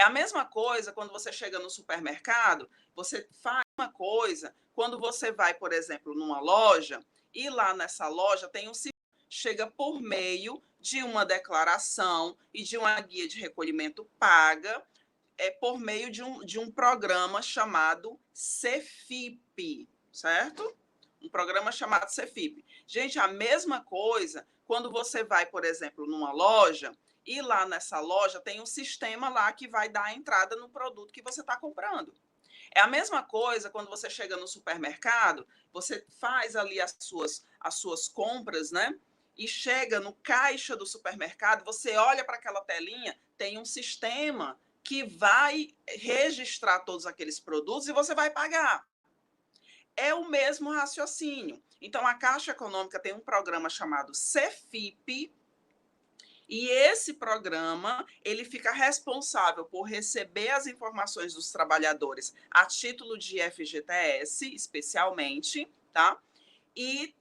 É a mesma coisa quando você chega no supermercado, você faz uma coisa quando você vai, por exemplo, numa loja, e lá nessa loja tem um chega por meio de uma declaração e de uma guia de recolhimento paga, por meio de um programa chamado Cefip, certo? Um programa chamado Cefip. Gente, a mesma coisa quando você vai, por exemplo, numa loja, e lá nessa loja tem um sistema lá que vai dar a entrada no produto que você está comprando. É a mesma coisa quando você chega no supermercado, você faz ali as suas compras, né? E chega no caixa do supermercado, você olha para aquela telinha, tem um sistema que vai registrar todos aqueles produtos e você vai pagar. É o mesmo raciocínio. Então, a Caixa Econômica tem um programa chamado Cefip, e esse programa, ele fica responsável por receber as informações dos trabalhadores a título de FGTS, especialmente, tá? E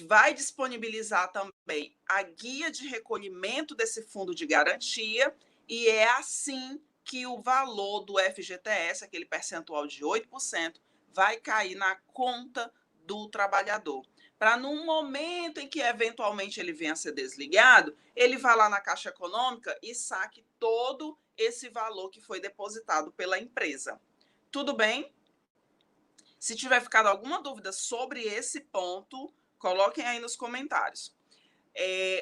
vai disponibilizar também a guia de recolhimento desse fundo de garantia, e é assim que o valor do FGTS, aquele percentual de 8%, vai cair na conta do trabalhador. Para num momento em que eventualmente ele venha a ser desligado, ele vá lá na Caixa Econômica e saque todo esse valor que foi depositado pela empresa. Tudo bem? Se tiver ficado alguma dúvida sobre esse ponto, coloquem aí nos comentários.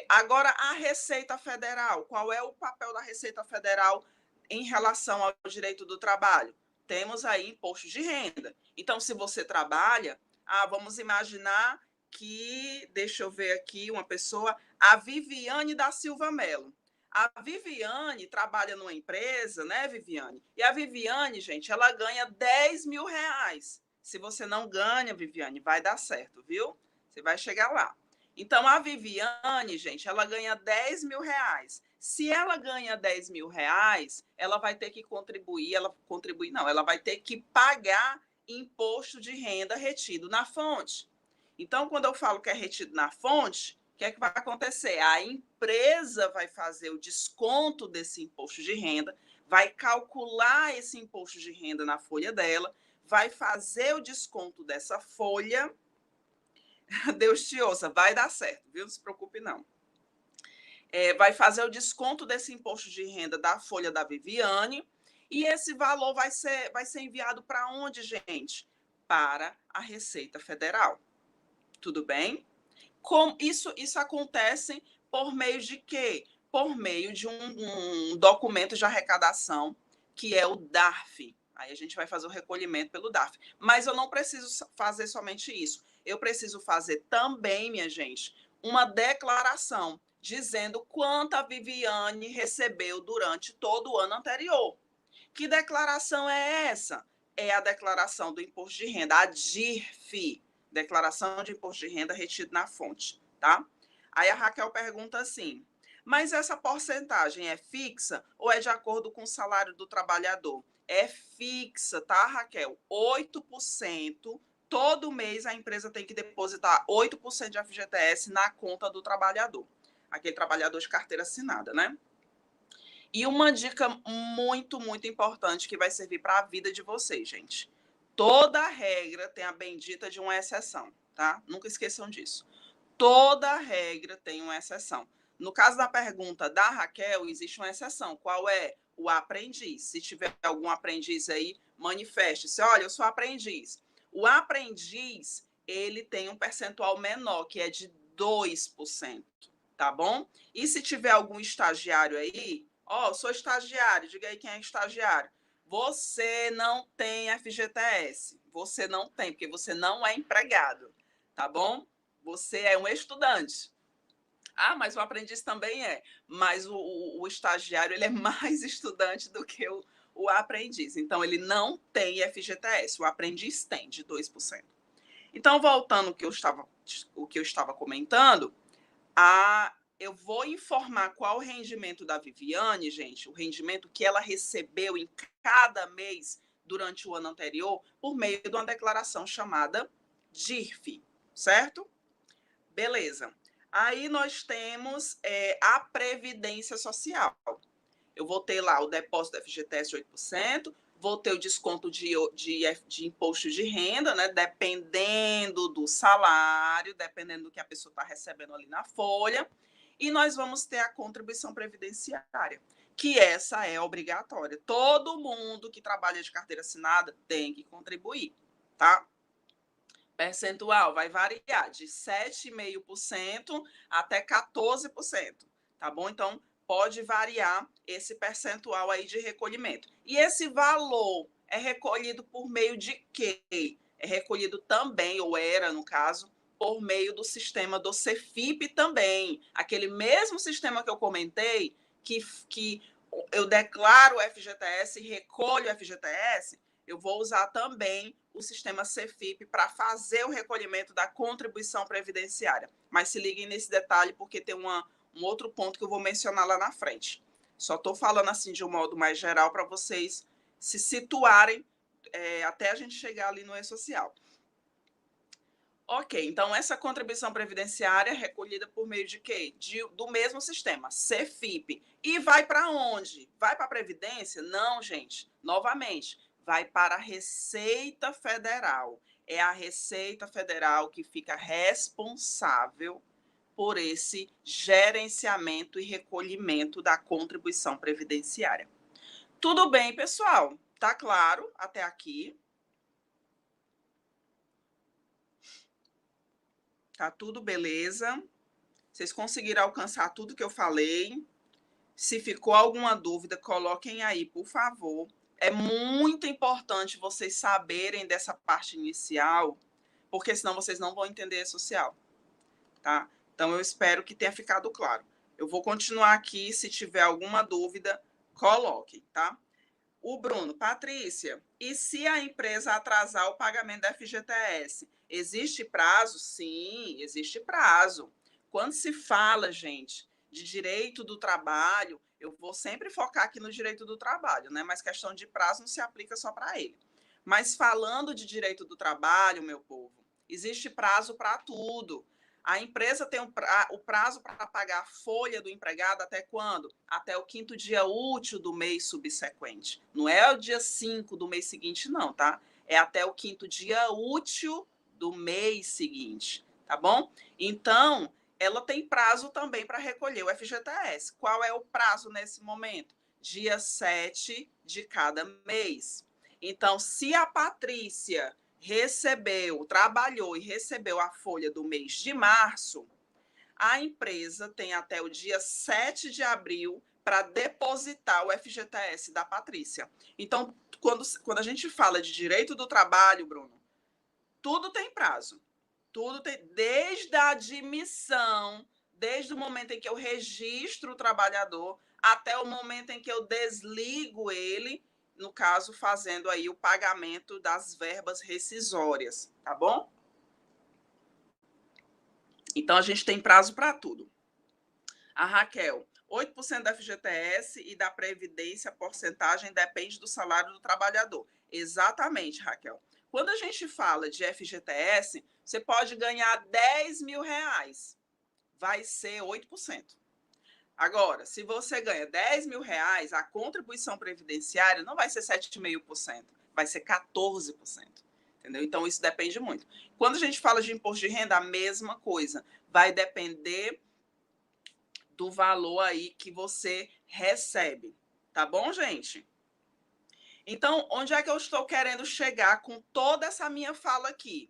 Agora, a Receita Federal. Qual é o papel da Receita Federal em relação ao direito do trabalho? Temos aí imposto de renda. Então, se você trabalha, vamos imaginar que, deixa eu ver aqui, uma pessoa, a Viviane da Silva Mello. A Viviane trabalha numa empresa, né, Viviane? E a Viviane, gente, ela ganha R$ 10.000. Se você não ganha, Viviane, vai dar certo, viu? Você vai chegar lá. Então, a Viviane, gente, ela ganha R$ 10.000. Se ela ganha R$ 10.000, ela vai ter que ela vai ter que pagar imposto de renda retido na fonte. Então, quando eu falo que é retido na fonte, o que é que vai acontecer? A empresa vai fazer o desconto desse imposto de renda, vai calcular esse imposto de renda na folha dela, vai fazer o desconto dessa folha. Deus te ouça, vai dar certo, viu? Não se preocupe, não. Vai fazer o desconto desse imposto de renda da folha da Viviane, e esse valor vai ser enviado para onde, gente? Para a Receita Federal. Tudo bem? Isso acontece por meio de quê? Por meio de um documento de arrecadação, que é o DARF. Aí a gente vai fazer o recolhimento pelo DARF. Mas eu não preciso fazer somente isso. Eu preciso fazer também, minha gente, uma declaração dizendo quanto a Viviane recebeu durante todo o ano anterior. Que declaração é essa? É a declaração do imposto de renda, a DIRF, Declaração de Imposto de Renda retido na fonte, tá? Aí a Raquel pergunta assim: mas essa porcentagem é fixa ou é de acordo com o salário do trabalhador? É fixa, tá, Raquel? 8%. Todo mês a empresa tem que depositar 8% de FGTS na conta do trabalhador. Aquele trabalhador de carteira assinada, né? E uma dica muito, muito importante que vai servir para a vida de vocês, gente. Toda regra tem a bendita de uma exceção, tá? Nunca esqueçam disso. Toda regra tem uma exceção. No caso da pergunta da Raquel, existe uma exceção. Qual é? O aprendiz. Se tiver algum aprendiz aí, manifeste-se. Olha, eu sou aprendiz. O aprendiz, ele tem um percentual menor, que é de 2%, tá bom? E se tiver algum estagiário aí, eu sou estagiário, diga aí quem é estagiário. Você não tem FGTS. Você não tem, porque você não é empregado, tá bom? Você é um estudante. Mas o aprendiz também é. Mas o estagiário, ele é mais estudante do que o aprendiz. Então, ele não tem FGTS. O aprendiz tem, de 2%. Então, voltando o que eu estava comentando, eu vou informar qual o rendimento da Viviane, gente, o rendimento que ela recebeu em cada mês durante o ano anterior, por meio de uma declaração chamada DIRF, certo? Beleza. Aí nós temos a Previdência Social. Eu vou ter lá o depósito do FGTS de 8%, vou ter o desconto de imposto de renda, né? Dependendo do salário, dependendo do que a pessoa está recebendo ali na folha. E nós vamos ter a contribuição previdenciária, que essa é obrigatória. Todo mundo que trabalha de carteira assinada tem que contribuir, tá? Percentual vai variar de 7,5% até 14%, tá bom? Então, pode variar esse percentual aí de recolhimento. E esse valor é recolhido por meio de quê? É recolhido também, ou era, no caso, por meio do sistema do Cefip também. Aquele mesmo sistema que eu comentei, que eu declaro o FGTS e recolho o FGTS, eu vou usar também o sistema Cefip para fazer o recolhimento da contribuição previdenciária. Mas se liguem nesse detalhe, porque tem um outro ponto que eu vou mencionar lá na frente. Só estou falando assim de um modo mais geral para vocês se situarem até a gente chegar ali no E-Social. Ok, então essa contribuição previdenciária é recolhida por meio de quê? Do mesmo sistema, Cefip. E vai para onde? Vai para a Previdência? Não, gente. Novamente, vai para a Receita Federal. É a Receita Federal que fica responsável por esse gerenciamento e recolhimento da contribuição previdenciária. Tudo bem, pessoal? Tá claro até aqui? Tá tudo beleza? Vocês conseguiram alcançar tudo que eu falei? Se ficou alguma dúvida, coloquem aí, por favor. É muito importante vocês saberem dessa parte inicial, porque senão vocês não vão entender E-Social, tá? Então, eu espero que tenha ficado claro. Eu vou continuar aqui, se tiver alguma dúvida, coloquem, tá? O Bruno, Patrícia, e se a empresa atrasar o pagamento da FGTS, existe prazo? Sim, existe prazo. Quando se fala, gente, de direito do trabalho, eu vou sempre focar aqui no direito do trabalho, né? Mas questão de prazo não se aplica só para ele. Mas falando de direito do trabalho, meu povo, existe prazo para tudo. A empresa tem o prazo para pagar a folha do empregado até quando? Até o 5º dia útil do mês subsequente. Não é o dia 5 do mês seguinte, não, tá? É até o 5º dia útil do mês seguinte, tá bom? Então, ela tem prazo também para recolher o FGTS. Qual é o prazo nesse momento? Dia 7 de cada mês. Então, se a Patrícia trabalhou e recebeu a folha do mês de março, a empresa tem até o dia 7 de abril para depositar o FGTS da Patrícia. Então, quando a gente fala de direito do trabalho, Bruno, tudo tem prazo. Tudo tem, desde a admissão, desde o momento em que eu registro o trabalhador, até o momento em que eu desligo ele, no caso, fazendo aí o pagamento das verbas rescisórias, tá bom? Então, a gente tem prazo para tudo. A Raquel, 8% da FGTS e da Previdência, a porcentagem depende do salário do trabalhador. Exatamente, Raquel. Quando a gente fala de FGTS, você pode ganhar 10 mil reais, vai ser 8%. Agora, se você ganha 10 mil reais, a contribuição previdenciária não vai ser 7,5%, vai ser 14%. Entendeu? Então, isso depende muito. Quando a gente fala de imposto de renda, a mesma coisa. Vai depender do valor aí que você recebe. Tá bom, gente? Então, onde é que eu estou querendo chegar com toda essa minha fala aqui?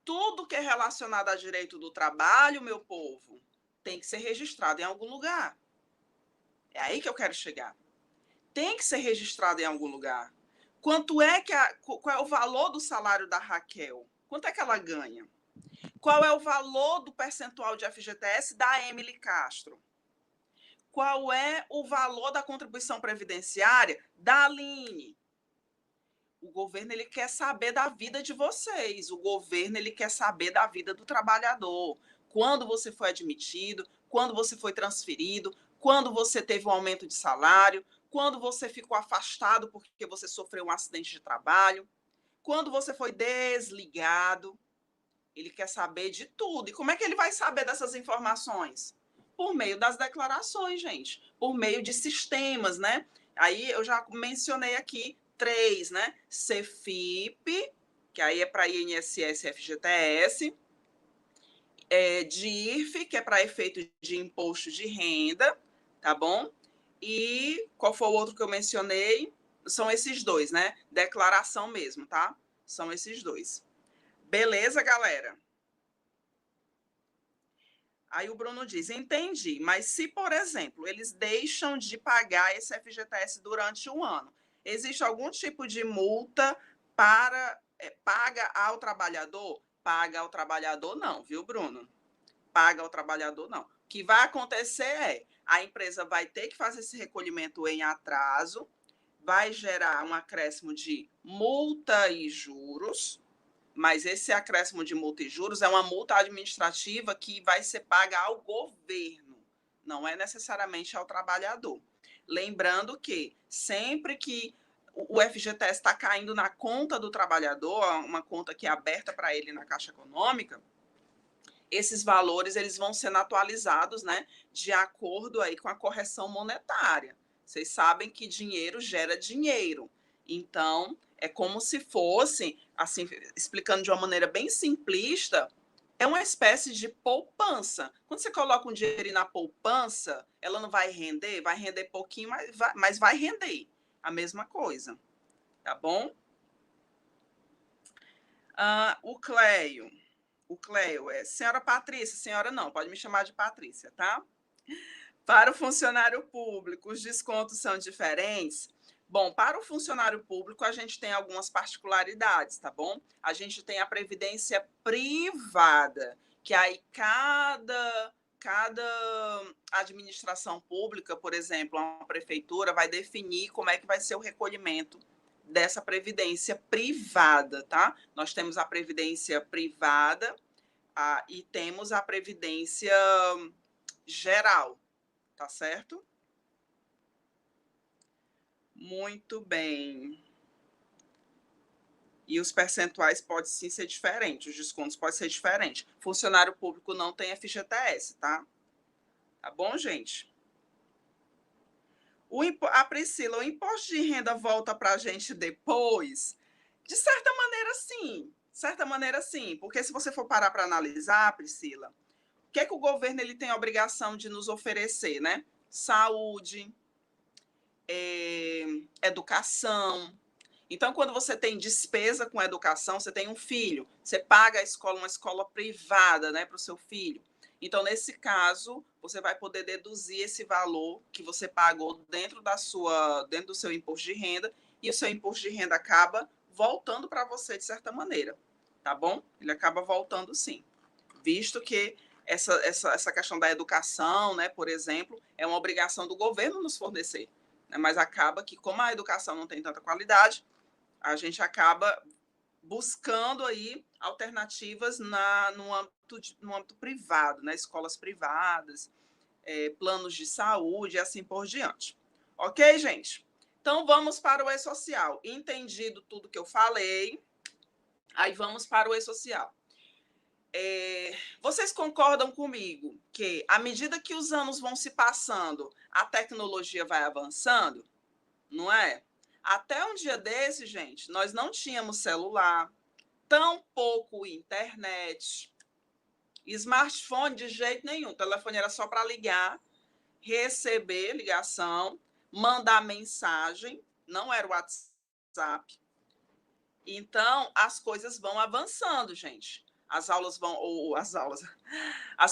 Tudo que é relacionado a direito do trabalho, meu povo, tem que ser registrado em algum lugar. É aí que eu quero chegar. Tem que ser registrado em algum lugar. Qual é o valor do salário da Raquel? Quanto é que ela ganha? Qual é o valor do percentual de FGTS da Emily Castro? Qual é o valor da contribuição previdenciária da Aline? O governo ele quer saber da vida de vocês. O governo ele quer saber da vida do trabalhador. Quando você foi admitido, quando você foi transferido, quando você teve um aumento de salário, quando você ficou afastado porque você sofreu um acidente de trabalho, quando você foi desligado. Ele quer saber de tudo. E como é que ele vai saber dessas informações? Por meio das declarações, gente, por meio de sistemas, né? Aí eu já mencionei aqui 3, né? CFIP, que aí é para INSS e FGTS, DIRF, que é para efeito de imposto de renda, tá bom? E qual foi o outro que eu mencionei? São esses 2, né? Declaração mesmo, tá? São esses 2. Beleza, galera? Aí o Bruno diz: entendi, mas se, por exemplo, eles deixam de pagar esse FGTS durante um ano, existe algum tipo de multa para paga ao trabalhador? Paga ao trabalhador, não, viu, Bruno? Paga ao trabalhador, não. O que vai acontecer é a empresa vai ter que fazer esse recolhimento em atraso, vai gerar um acréscimo de multa e juros, mas esse acréscimo de multa e juros é uma multa administrativa que vai ser paga ao governo, não é necessariamente ao trabalhador. Lembrando que sempre que o FGTS está caindo na conta do trabalhador, uma conta que é aberta para ele na Caixa Econômica, esses valores eles vão sendo atualizados, né, de acordo aí com a correção monetária. Vocês sabem que dinheiro gera dinheiro. Então, é como se fosse, assim, explicando de uma maneira bem simplista, é uma espécie de poupança. Quando você coloca um dinheiro na poupança, ela não vai render pouquinho, mas vai render a mesma coisa, tá bom? O Cleio. O Cleo senhora Patrícia, senhora não, pode me chamar de Patrícia, tá? Para o funcionário público, os descontos são diferentes? Bom, para o funcionário público, a gente tem algumas particularidades, tá bom? A gente tem a previdência privada, que aí cada administração pública, por exemplo, uma prefeitura, vai definir como é que vai ser o recolhimento dessa previdência privada, tá? Nós temos a previdência privada, e temos a previdência geral, tá certo? Muito bem. E os percentuais podem sim ser diferentes, os descontos podem ser diferentes. Funcionário público não tem FGTS, tá? Tá bom, gente? A Priscila, o imposto de renda volta para a gente depois? De certa maneira, sim. De certa maneira, sim. Porque se você for parar para analisar, Priscila, o que é que o governo ele tem a obrigação de nos oferecer, né? Saúde, educação. Então, quando você tem despesa com educação, você tem um filho, você paga a escola, uma escola privada, né, para o seu filho. Então, nesse caso, você vai poder deduzir esse valor que você pagou dentro do seu imposto de renda, e o seu imposto de renda acaba voltando para você de certa maneira, tá bom? Ele acaba voltando sim, visto que essa questão da educação, né, por exemplo, é uma obrigação do governo nos fornecer, né, mas acaba que, como a educação não tem tanta qualidade, a gente acaba buscando aí alternativas no âmbito privado, né? Escolas privadas, planos de saúde e assim por diante. Ok, gente? Então, vamos para o E-Social. Entendido tudo que eu falei, aí vamos para o E-Social. Vocês concordam comigo que, à medida que os anos vão se passando, a tecnologia vai avançando? Não é? Até um dia desse, gente, nós não tínhamos celular, tampouco internet, smartphone de jeito nenhum. O telefone era só para ligar, receber ligação, mandar mensagem, não era o WhatsApp. Então, as coisas vão avançando, gente. As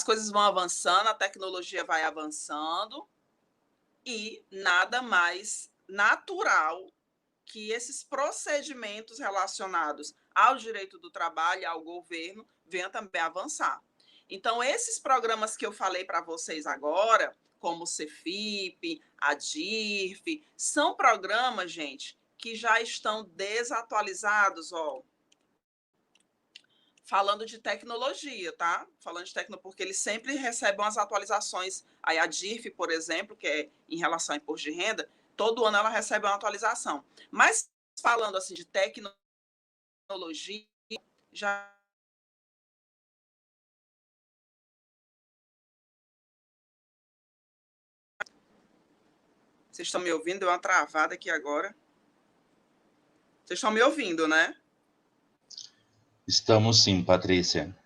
coisas vão avançando, a tecnologia vai avançando e nada mais natural que esses procedimentos relacionados ao direito do trabalho e ao governo venham também avançar. Então, esses programas que eu falei para vocês agora, como o Cefip, a DIRF, são programas, gente, que já estão desatualizados, ó. Falando de tecnologia, tá? Falando de tecnologia, porque eles sempre recebem as atualizações. Aí a DIRF, por exemplo, que é em relação ao imposto de renda, todo ano ela recebe uma atualização. Mas falando assim de tecnologia, já Vocês estão me ouvindo? Deu uma travada aqui agora. Vocês estão me ouvindo, né? Estamos sim, Patrícia.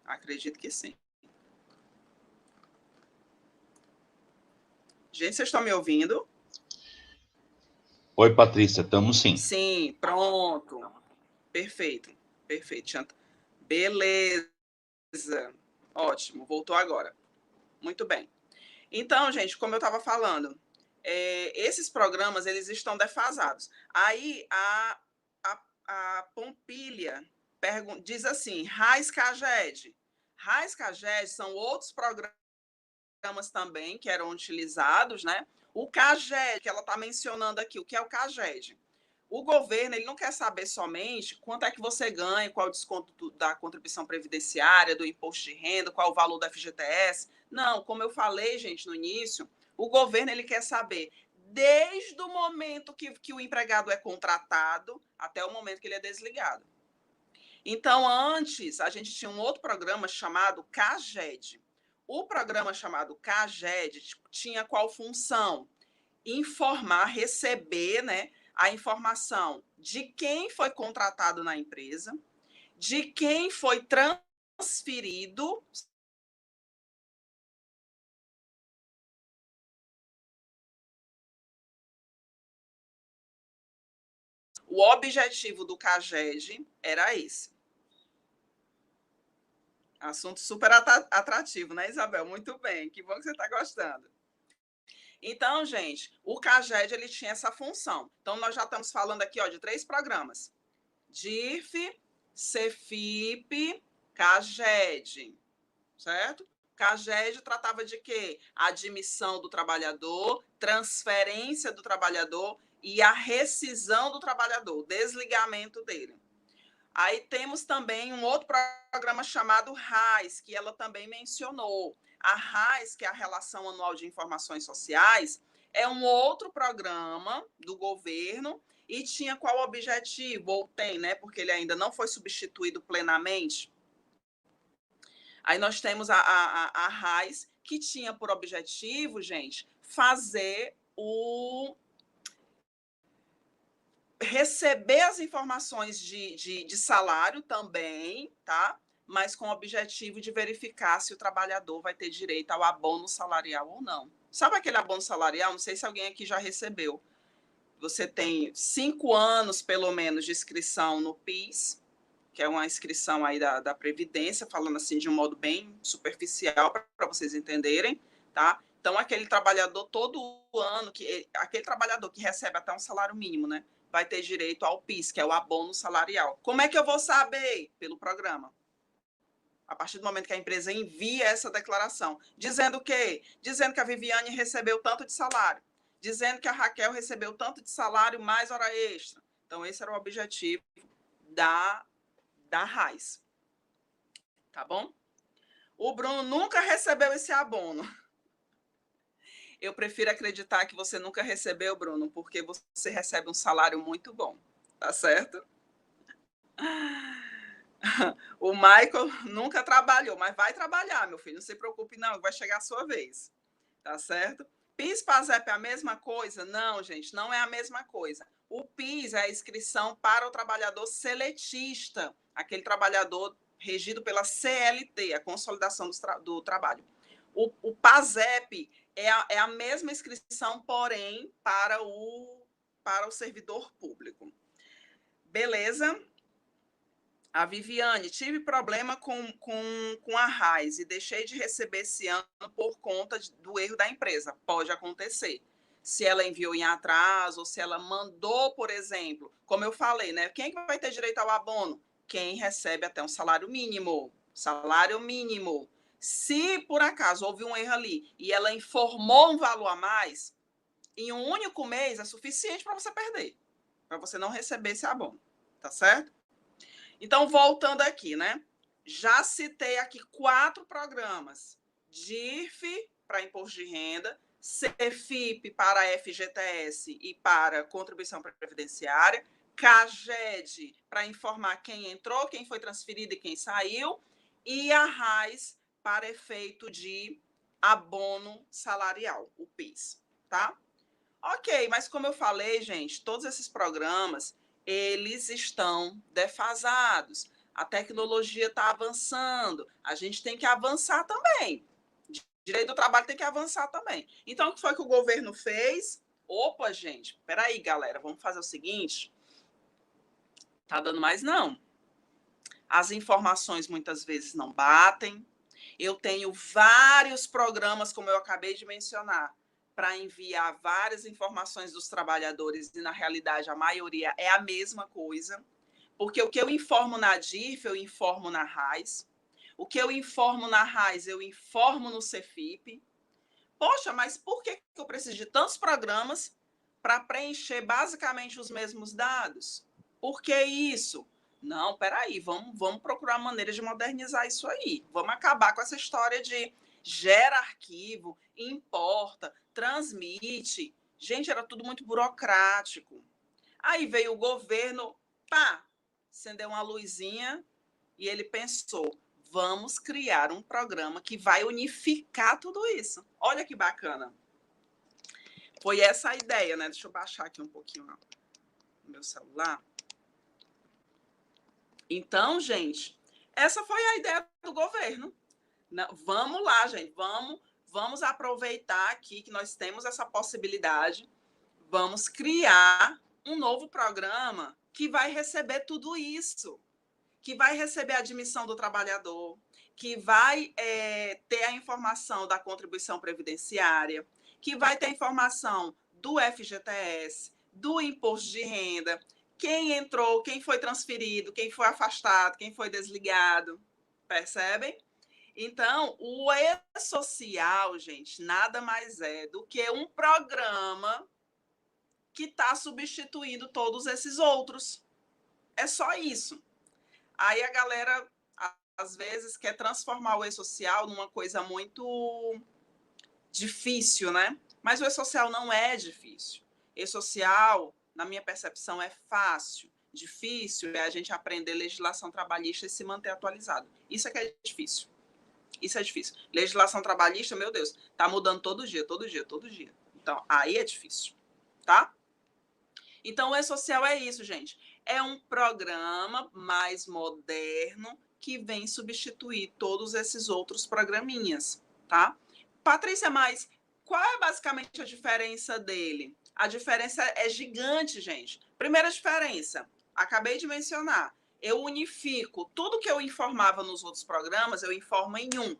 Acredito que sim. Gente, vocês estão me ouvindo? Oi, Patrícia, estamos sim. Sim, pronto. Perfeito, perfeito, Chantal. Beleza. Ótimo, voltou agora. Muito bem. Então, gente, como eu estava falando, esses programas, eles estão defasados. Aí, a Pompília diz assim, Raiz Caged. Raiz Caged são outros programas também que eram utilizados, né? O CAGED, que ela está mencionando aqui, o que é o CAGED? O governo ele não quer saber somente quanto é que você ganha, qual é o desconto da contribuição previdenciária, do imposto de renda, qual é o valor da FGTS. Não, como eu falei, gente, no início, o governo ele quer saber desde o momento que o empregado é contratado até o momento que ele é desligado. Então, antes, a gente tinha um outro programa chamado CAGED. O programa chamado CAGED tinha qual função? Informar, receber, né, a informação de quem foi contratado na empresa, de quem foi transferido. O objetivo do CAGED era esse. Assunto super atrativo, né, Isabel? Muito bem, que bom que você está gostando. Então, gente, o CAGED ele tinha essa função. Então, nós já estamos falando aqui ó, de 3 programas. DIRF, CEFIP, CAGED, certo? CAGED tratava de quê? Admissão do trabalhador, transferência do trabalhador e a rescisão do trabalhador, desligamento dele. Aí temos também um outro programa chamado RAIS, que ela também mencionou. A RAIS, que é a Relação Anual de Informações Sociais, é um outro programa do governo e tinha qual objetivo? Ou tem, né? Porque ele ainda não foi substituído plenamente. Aí nós temos a RAIS, que tinha por objetivo, gente, fazer receber as informações de salário também, tá? Mas com o objetivo de verificar se o trabalhador vai ter direito ao abono salarial ou não. Sabe aquele abono salarial? Não sei se alguém aqui já recebeu. Você tem 5 anos, pelo menos, de inscrição no PIS, que é uma inscrição aí da Previdência, falando assim de um modo bem superficial, para vocês entenderem, tá? Então, aquele trabalhador todo ano, aquele trabalhador que recebe até um salário mínimo, né? Vai ter direito ao PIS, que é o abono salarial. Como é que eu vou saber? Pelo programa. A partir do momento que a empresa envia essa declaração, dizendo o quê? Dizendo que a Viviane recebeu tanto de salário, dizendo que a Raquel recebeu tanto de salário mais hora extra. Então, esse era o objetivo da RAIS. Tá bom? O Bruno nunca recebeu esse abono. Eu prefiro acreditar que você nunca recebeu, Bruno, porque você recebe um salário muito bom. Tá certo? O Michael nunca trabalhou, mas vai trabalhar, meu filho. Não se preocupe, não, vai chegar a sua vez. Tá certo? PIS, PASEP é a mesma coisa? Não, gente, não é a mesma coisa. O PIS é a inscrição para o trabalhador seletista, aquele trabalhador regido pela CLT, a Consolidação do Trabalho. O PASEP é a mesma inscrição, porém, para o servidor público. Beleza? A Viviane, tive problema com a RAIS e deixei de receber esse ano por conta do erro da empresa. Pode acontecer. Se ela enviou em atraso, ou se ela mandou, por exemplo, como eu falei, né? Quem vai ter direito ao abono? Quem recebe até um salário mínimo. Salário mínimo. Se, por acaso, houve um erro ali e ela informou um valor a mais, em um único mês é suficiente para você perder, para você não receber esse abono. Tá certo? Então, voltando aqui, né? Já citei aqui 4 programas. DIRF para imposto de renda, CEFIP para FGTS e para contribuição previdenciária, CAGED para informar quem entrou, quem foi transferido e quem saiu, e a RAIS para efeito de abono salarial, o PIS, tá? Ok, mas como eu falei, gente, todos esses programas, eles estão defasados. A tecnologia está avançando, a gente tem que avançar também. Direito do trabalho tem que avançar também. Então, o que foi que o governo fez? Opa, gente, peraí, galera, vamos fazer o seguinte. Tá dando mais não. As informações muitas vezes não batem. Eu tenho vários programas, como eu acabei de mencionar, para enviar várias informações dos trabalhadores e, na realidade, a maioria é a mesma coisa. Porque o que eu informo na DIRF, eu informo na RAIS. O que eu informo na RAIS, eu informo no CEFIP. Poxa, mas por que eu preciso de tantos programas para preencher basicamente os mesmos dados? Por que isso? Não, peraí, vamos procurar maneiras de modernizar isso aí. Vamos acabar com essa história de gera arquivo, importa, transmite. Gente, era tudo muito burocrático. Aí veio o governo, pá, acendeu uma luzinha e ele pensou, vamos criar um programa que vai unificar tudo isso. Olha que bacana. Foi essa a ideia, né? Deixa eu baixar aqui um pouquinho o meu celular. Então, gente, essa foi a ideia do governo. Vamos lá, gente, vamos aproveitar aqui que nós temos essa possibilidade. Vamos criar um novo programa que vai receber tudo isso, que vai receber a admissão do trabalhador, que vai ter a informação da contribuição previdenciária, que vai ter a informação do FGTS, do imposto de renda, quem entrou, quem foi transferido, quem foi afastado, quem foi desligado, percebem? Então, o E-Social, gente, nada mais é do que um programa que está substituindo todos esses outros. É só isso. Aí a galera, às vezes, quer transformar o E-Social numa coisa muito difícil, né? Mas o E-Social não é difícil. E-Social, na minha percepção, é fácil. Difícil é a gente aprender legislação trabalhista e se manter atualizado. Isso é que é difícil. Isso é difícil. Legislação trabalhista, meu Deus, tá mudando todo dia, todo dia, todo dia. Então, aí é difícil, tá? Então, o E-Social é isso, gente. É um programa mais moderno que vem substituir todos esses outros programinhas, tá? Patrícia, mas qual é basicamente a diferença dele? A diferença é gigante, gente. Primeira diferença, acabei de mencionar. Eu unifico tudo que eu informava nos outros programas, eu informo em um.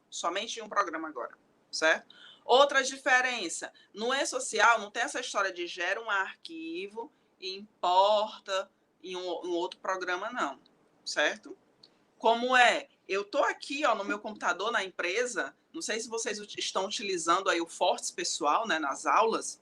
Somente em um programa agora, certo? Outra diferença, no E-Social não tem essa história de gera um arquivo e importa em um outro programa, não, certo? Como é? Eu estou aqui ó, no meu computador, na empresa, não sei se vocês estão utilizando aí o Fortes pessoal, né, nas aulas,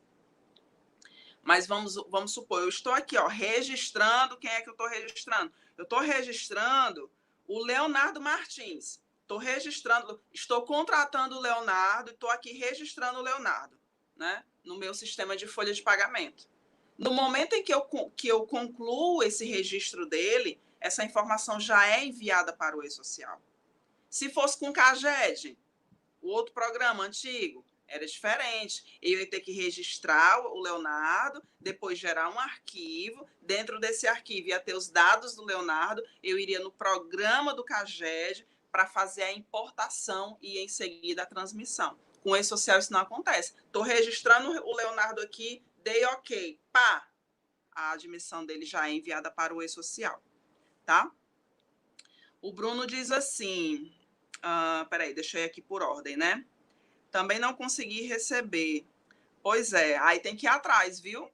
mas vamos supor, eu estou aqui ó, registrando, quem é que eu estou registrando? Eu estou registrando o Leonardo Martins. Estou registrando, estou contratando o Leonardo e estou aqui registrando o Leonardo, né? No meu sistema de folha de pagamento. No momento em que eu concluo esse registro dele, essa informação já é enviada para o E-Social. Se fosse com o CAGED, o outro programa antigo, era diferente. Eu ia ter que registrar o Leonardo, depois gerar um arquivo. Dentro desse arquivo ia ter os dados do Leonardo, eu iria no programa do CAGED para fazer a importação e em seguida a transmissão. Com o E-Social isso não acontece. Estou registrando o Leonardo aqui, dei ok, pá, a admissão dele já é enviada para o E-Social, tá? O Bruno diz assim, peraí, deixa eu ir aqui por ordem, né? Também não consegui receber. Pois é, aí tem que ir atrás, viu?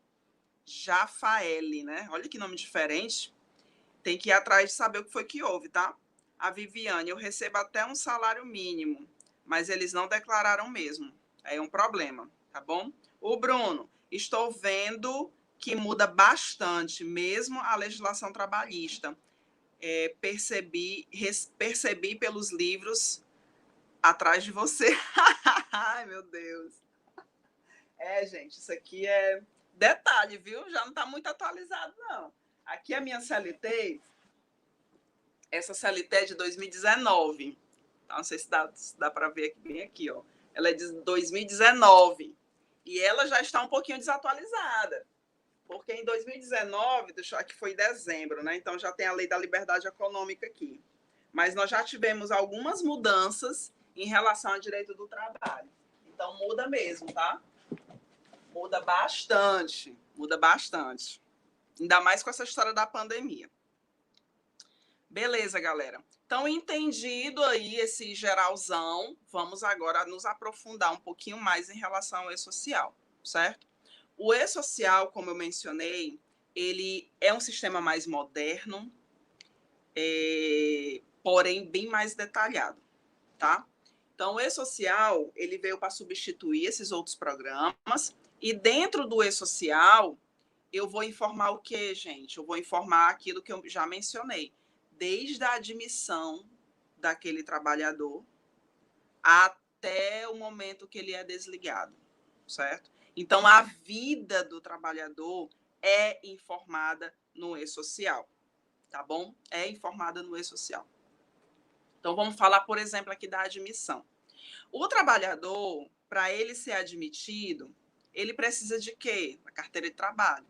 Jafaele, né? Olha que nome diferente. Tem que ir atrás de saber o que foi que houve, tá? A Viviane, eu recebo até um salário mínimo, mas eles não declararam mesmo. É um problema, tá bom? O Bruno, estou vendo que muda bastante, mesmo a legislação trabalhista. Percebi pelos livros atrás de você. Ai, meu Deus. Gente, isso aqui é detalhe, viu? Já não está muito atualizado, não. Aqui a minha CLT, essa CLT é de 2019. Tá? Não sei se dá para ver aqui, bem aqui, ó. Ela é de 2019 e ela já está um pouquinho desatualizada, porque em 2019, aqui foi dezembro, né? Então já tem a Lei da Liberdade Econômica aqui. Mas nós já tivemos algumas mudanças em relação ao direito do trabalho. Então muda mesmo, tá? Muda bastante, muda bastante. Ainda mais com essa história da pandemia. Beleza, galera. Então, entendido aí esse geralzão, vamos agora nos aprofundar um pouquinho mais em relação ao e-social, certo? O e-social, como eu mencionei, ele é um sistema mais moderno, porém bem mais detalhado, tá? Então, o e-social, ele veio para substituir esses outros programas e dentro do e-social, eu vou informar o quê, gente? Eu vou informar aquilo que eu já mencionei, desde a admissão daquele trabalhador até o momento que ele é desligado, certo? Então, a vida do trabalhador é informada no e-social, tá bom? É informada no e-social. Então, vamos falar, por exemplo, aqui da admissão. O trabalhador, para ele ser admitido, ele precisa de quê? Da carteira de trabalho.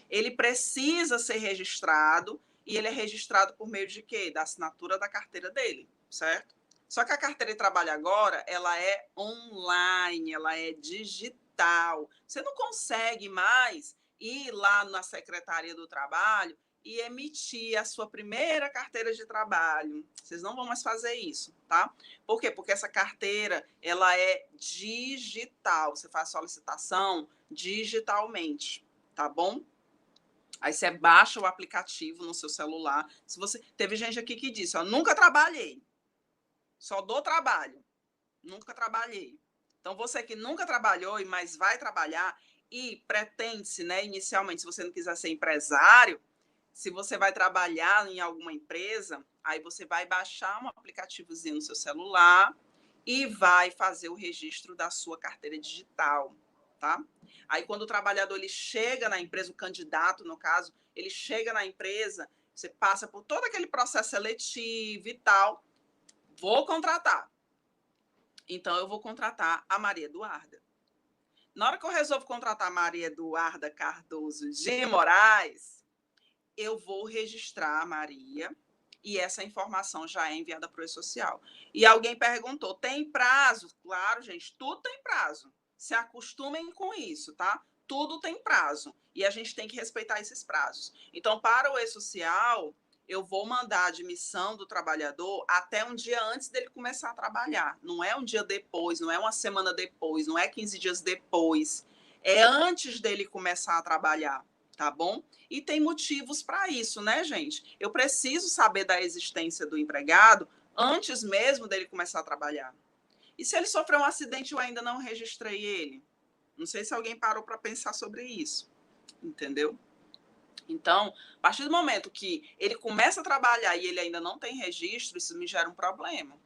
Ele precisa ser registrado e ele é registrado por meio de quê? Da assinatura da carteira dele, certo? Só que a carteira de trabalho agora, ela é online, ela é digital. Você não consegue mais ir lá na Secretaria do Trabalho e emitir a sua primeira carteira de trabalho. Vocês não vão mais fazer isso, tá? Por quê? Porque essa carteira, ela é digital. Você faz solicitação digitalmente, tá bom? Aí você baixa o aplicativo no seu celular. Se você teve gente aqui que disse, ó, nunca trabalhei, só dou trabalho, nunca trabalhei. Então você que nunca trabalhou mas vai trabalhar e pretende-se, né, inicialmente, se você não quiser ser empresário, se você vai trabalhar em alguma empresa, aí você vai baixar um aplicativozinho no seu celular e vai fazer o registro da sua carteira digital, tá? Aí, quando o trabalhador ele chega na empresa, o candidato, no caso, ele chega na empresa, você passa por todo aquele processo seletivo e tal. Vou contratar. Então, eu vou contratar a Maria Eduarda. Na hora que eu resolvo contratar a Maria Eduarda Cardoso de Moraes, eu vou registrar a Maria e essa informação já é enviada para o e-social. E alguém perguntou, tem prazo? Claro, gente, tudo tem prazo. Se acostumem com isso, tá? Tudo tem prazo e a gente tem que respeitar esses prazos. Então, para o e-social, eu vou mandar a admissão do trabalhador até um dia antes dele começar a trabalhar. Não é um dia depois, não é uma semana depois, não é 15 dias depois. É antes dele começar a trabalhar, tá bom? E tem motivos para isso, né, gente? Eu preciso saber da existência do empregado antes mesmo dele começar a trabalhar. E se ele sofreu um acidente e eu ainda não registrei ele? Não sei se alguém parou para pensar sobre isso, entendeu? Então, a partir do momento que ele começa a trabalhar e ele ainda não tem registro, isso me gera um problema.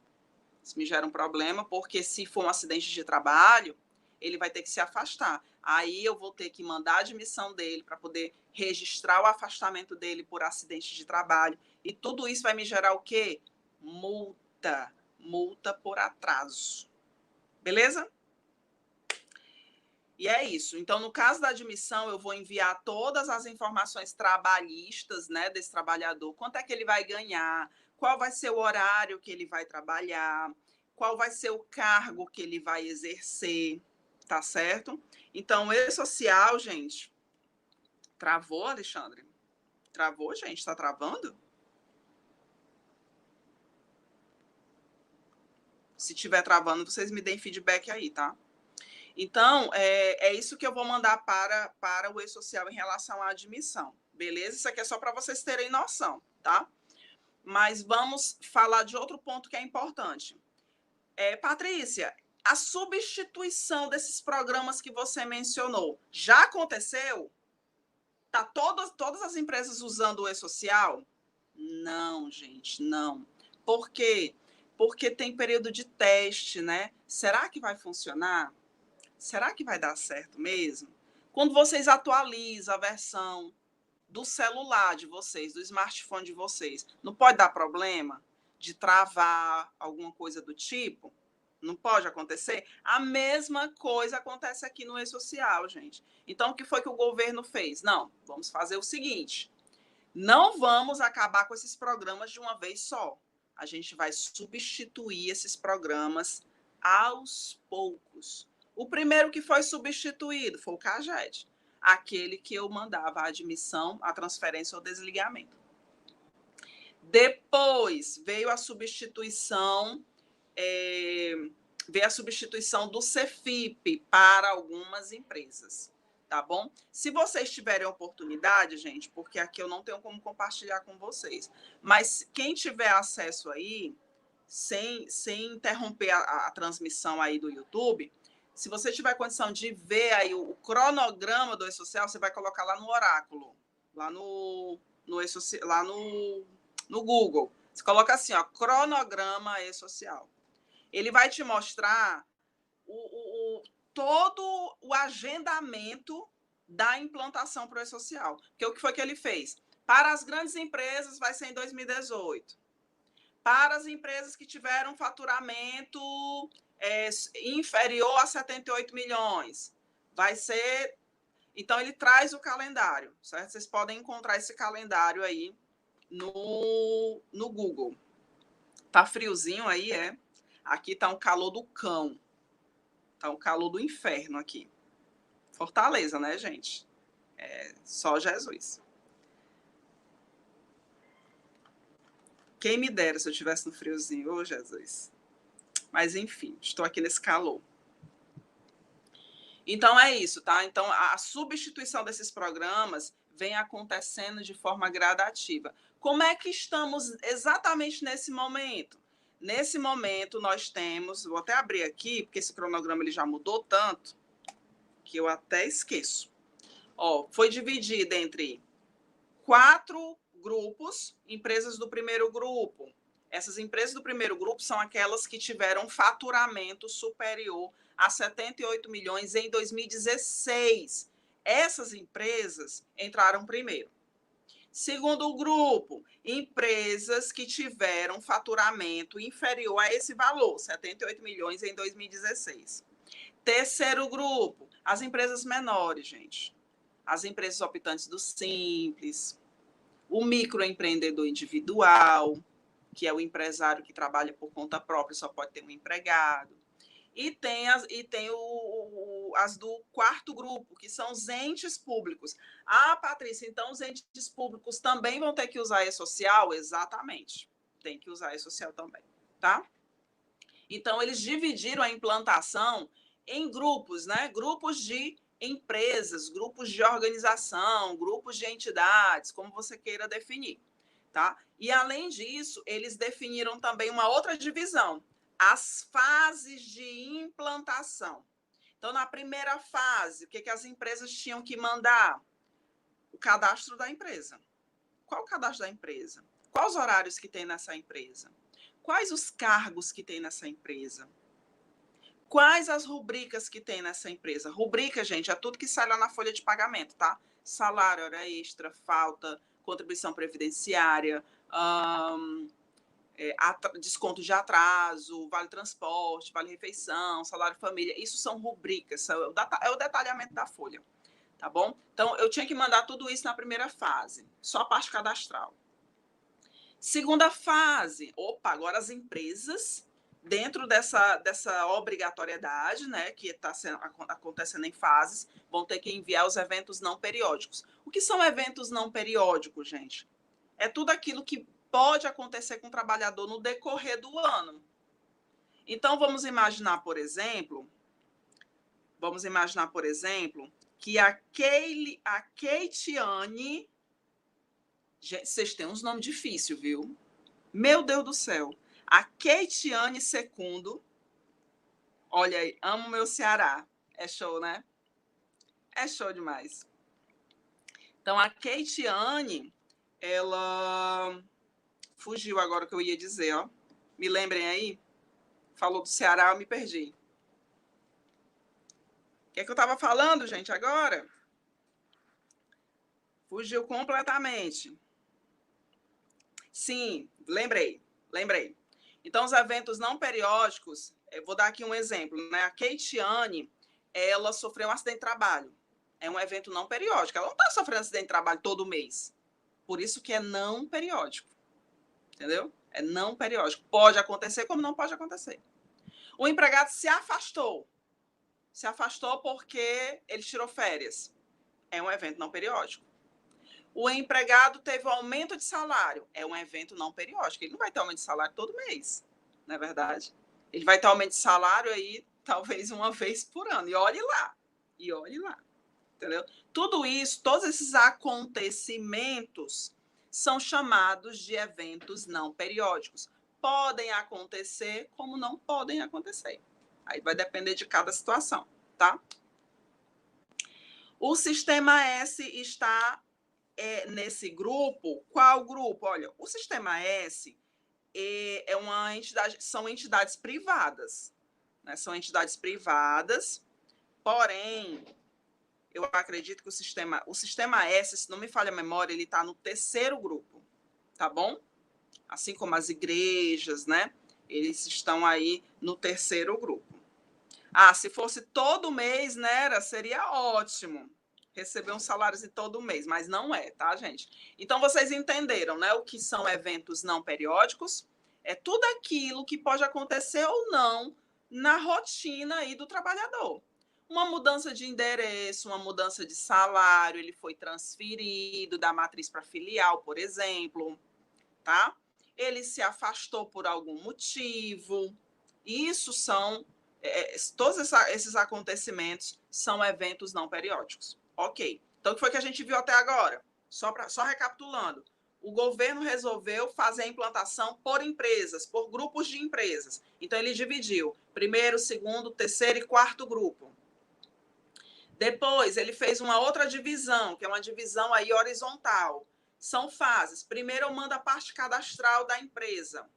Isso me gera um problema porque se for um acidente de trabalho, ele vai ter que se afastar. Aí eu vou ter que mandar a admissão dele para poder registrar o afastamento dele por acidente de trabalho. E tudo isso vai me gerar o quê? Multa. Multa por atraso. Beleza? E é isso. Então, no caso da admissão, eu vou enviar todas as informações trabalhistas, né, desse trabalhador. Quanto é que ele vai ganhar? Qual vai ser o horário que ele vai trabalhar? Qual vai ser o cargo que ele vai exercer? Tá certo? Então, o e-social, gente... Travou, Alexandre? Travou, gente? Tá travando? Se tiver travando, vocês me deem feedback aí, tá? Então, é isso que eu vou mandar para o e-social em relação à admissão, beleza? Isso aqui é só para vocês terem noção, tá? Mas vamos falar de outro ponto que é importante. Patrícia, a substituição desses programas que você mencionou, já aconteceu? Tá todas as empresas usando o e-social? Não, gente, não. Por quê? Porque tem período de teste, né? Será que vai funcionar? Será que vai dar certo mesmo? Quando vocês atualizam a versão do celular de vocês, do smartphone de vocês, não pode dar problema? de travar, alguma coisa do tipo? Não pode acontecer? A mesma coisa acontece aqui no e-social, gente. Então, o que foi que o governo fez? Não, vamos fazer o seguinte, não vamos acabar com esses programas de uma vez só. A gente vai substituir esses programas aos poucos. O primeiro que foi substituído foi o CAGED, aquele que eu mandava a admissão, a transferência ou desligamento. Depois veio a substituição, do CEFIP para algumas empresas, tá bom? Se vocês tiverem oportunidade, gente, porque aqui eu não tenho como compartilhar com vocês, mas quem tiver acesso aí, sem interromper a transmissão aí do YouTube, se você tiver condição de ver aí o cronograma do e-social, você vai colocar lá no Oráculo, lá no Google. Você coloca assim, ó, cronograma e-social. Ele vai te mostrar todo o agendamento da implantação para o e-social. Porque o que foi que ele fez? Para as grandes empresas, vai ser em 2018. Para as empresas que tiveram faturamento inferior a 78 milhões, vai ser... Então, ele traz o calendário, certo? Vocês podem encontrar esse calendário aí no Google. Tá friozinho aí, é? Aqui tá um calor do cão. Tá um calor do inferno aqui. Fortaleza, né, gente? Só Jesus. Quem me dera se eu estivesse no friozinho, ô Jesus. Mas, enfim, estou aqui nesse calor. Então, é isso, tá? Então, a substituição desses programas vem acontecendo de forma gradativa. Como é que estamos exatamente nesse momento? Nesse momento, nós temos... Vou até abrir aqui, porque esse cronograma ele já mudou tanto que eu até esqueço. Ó, foi dividido entre 4 grupos, empresas do primeiro grupo. Essas empresas do primeiro grupo são aquelas que tiveram faturamento superior a 78 milhões em 2016. Essas empresas entraram primeiro. Segundo grupo, empresas que tiveram faturamento inferior a esse valor, 78 milhões em 2016. Terceiro grupo, as empresas menores, gente. As empresas optantes do Simples, o microempreendedor individual, que é o empresário que trabalha por conta própria, só pode ter um empregado. E tem as do quarto grupo, que são os entes públicos. Ah, Patrícia, então os entes públicos também vão ter que usar e-social? Exatamente, tem que usar e-social também, tá? Então, eles dividiram a implantação em grupos, né? Grupos de empresas, grupos de organização, grupos de entidades, como você queira definir, tá? E, além disso, eles definiram também uma outra divisão, as fases de implantação. Então, na primeira fase, o que as empresas tinham que mandar? O cadastro da empresa. Qual o cadastro da empresa? Quais os horários que tem nessa empresa? Quais os cargos que tem nessa empresa? Quais as rubricas que tem nessa empresa? Rubrica, gente, é tudo que sai lá na folha de pagamento, tá? Salário, hora extra, falta, contribuição previdenciária, desconto de atraso, vale transporte, vale refeição, salário família. Isso são rubricas, é o detalhamento da folha, tá bom? Então, eu tinha que mandar tudo isso na primeira fase, só a parte cadastral. Segunda fase, agora as empresas, dentro dessa obrigatoriedade, né, que está acontecendo em fases, vão ter que enviar os eventos não periódicos. O que são eventos não periódicos, gente? É tudo aquilo que pode acontecer com o trabalhador no decorrer do ano. Então, vamos imaginar, por exemplo, que a Keitiane... Gente, vocês têm uns nomes difíceis, viu? Meu Deus do céu. A Keitiane Secundo. Olha aí, amo meu Ceará. É show, né? É show demais. Então, a Keitiane, ela... Fugiu agora o que eu ia dizer, ó. Me lembrem aí? Falou do Ceará, eu me perdi. O que é que eu estava falando, gente, agora? Fugiu completamente. Sim, lembrei. Lembrei. Então, os eventos não periódicos, eu vou dar aqui um exemplo, né? A Keitiane, ela sofreu um acidente de trabalho. É um evento não periódico. Ela não está sofrendo acidente de trabalho todo mês. Por isso que é não periódico. Entendeu? É não periódico. Pode acontecer como não pode acontecer. O empregado se afastou. Se afastou porque ele tirou férias. É um evento não periódico. O empregado teve um aumento de salário. É um evento não periódico. Ele não vai ter aumento de salário todo mês, não é verdade? Ele vai ter aumento de salário aí, talvez uma vez por ano. E olhe lá. E olhe lá. Entendeu? Tudo isso, todos esses acontecimentos são chamados de eventos não periódicos. Podem acontecer como não podem acontecer. Aí vai depender de cada situação, tá? O sistema S está nesse grupo. Qual grupo? Olha, o sistema S é uma entidade, são entidades privadas, né? São entidades privadas, porém, eu acredito que o sistema S, se não me falha a memória, ele está no terceiro grupo, tá bom? Assim como as igrejas, né? Eles estão aí no terceiro grupo. Ah, se fosse todo mês, né, seria ótimo receber um salário de todo mês, mas não é, tá, gente? Então, vocês entenderam, né, o que são eventos não periódicos? É tudo aquilo que pode acontecer ou não na rotina aí do trabalhador. Uma mudança de endereço, uma mudança de salário, ele foi transferido da matriz para filial, por exemplo, tá? Ele se afastou por algum motivo. Isso são todos esses acontecimentos são eventos não periódicos. Ok. Então, o que foi que a gente viu até agora? Só recapitulando. O governo resolveu fazer a implantação por empresas, por grupos de empresas. Então, ele dividiu primeiro, segundo, terceiro e quarto grupo. Depois, ele fez uma outra divisão, que é uma divisão aí horizontal. São fases. Primeiro, eu mando a parte cadastral da empresa.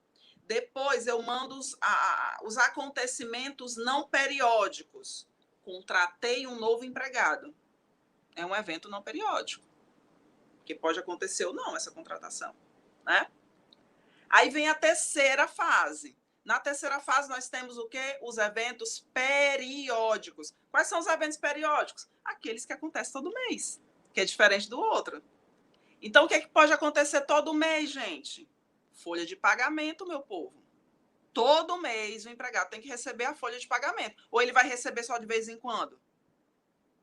Depois, eu mando os acontecimentos não periódicos. Contratei um novo empregado. É um evento não periódico. Que pode acontecer ou não essa contratação, né? Aí vem a terceira fase. Na terceira fase, nós temos o quê? Os eventos periódicos. Quais são os eventos periódicos? Aqueles que acontecem todo mês, que é diferente do outro. Então, o que é que pode acontecer todo mês, gente? Folha de pagamento, meu povo. Todo mês o empregado tem que receber a folha de pagamento. Ou ele vai receber só de vez em quando?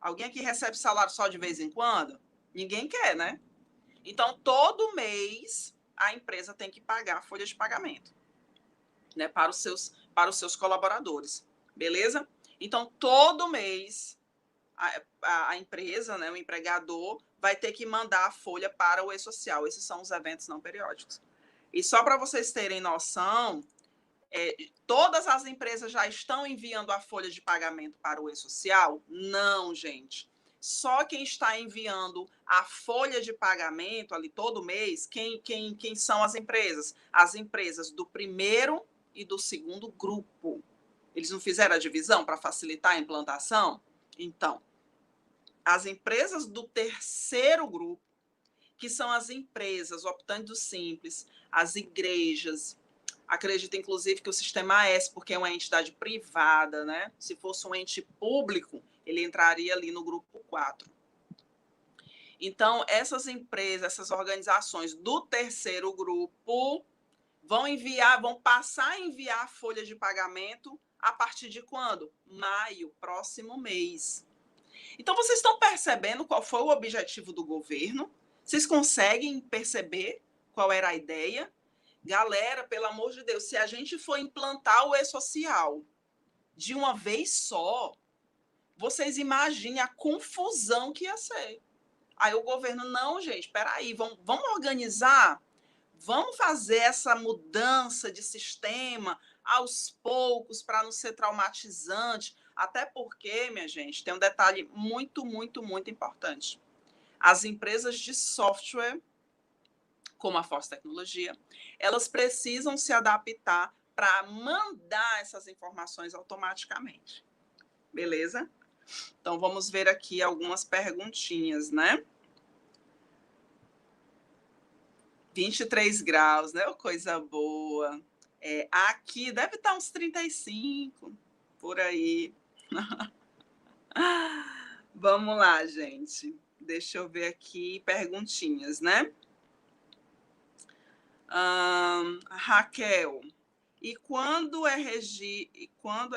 Alguém aqui recebe salário só de vez em quando? Ninguém quer, né? Então, todo mês a empresa tem que pagar a folha de pagamento, né, para os seus colaboradores. Beleza? Então, todo mês a empresa, né, o empregador, vai ter que mandar a folha para o e-social. Esses são os eventos não periódicos. E só para vocês terem noção, todas as empresas já estão enviando a folha de pagamento para o e-social? Não, gente. Só quem está enviando a folha de pagamento ali todo mês, quem são as empresas? As empresas do primeiro e do segundo grupo. Eles não fizeram a divisão para facilitar a implantação? Então, as empresas do terceiro grupo, que são as empresas optantes do simples, as igrejas, acredito, inclusive, que o sistema S, porque é uma entidade privada, né? Se fosse um ente público, ele entraria ali no grupo 4. Então, essas empresas, essas organizações do terceiro grupo vão passar a enviar a folha de pagamento a partir de quando? Maio, próximo mês. Então, vocês estão percebendo qual foi o objetivo do governo? Vocês conseguem perceber qual era a ideia? Galera, pelo amor de Deus, se a gente for implantar o e-social de uma vez só, vocês imaginem a confusão que ia ser. Aí o governo, não, gente, peraí, vamos organizar, vamos fazer essa mudança de sistema aos poucos para não ser traumatizante. Até porque, minha gente, tem um detalhe muito, muito, muito importante. As empresas de software, como a Force Tecnologia, elas precisam se adaptar para mandar essas informações automaticamente. Beleza? Então, vamos ver aqui algumas perguntinhas, né? 23 graus, né? Oh, coisa boa. Aqui deve estar uns 35, por aí. Vamos lá, gente. Deixa eu ver aqui perguntinhas, né? Raquel, e quando é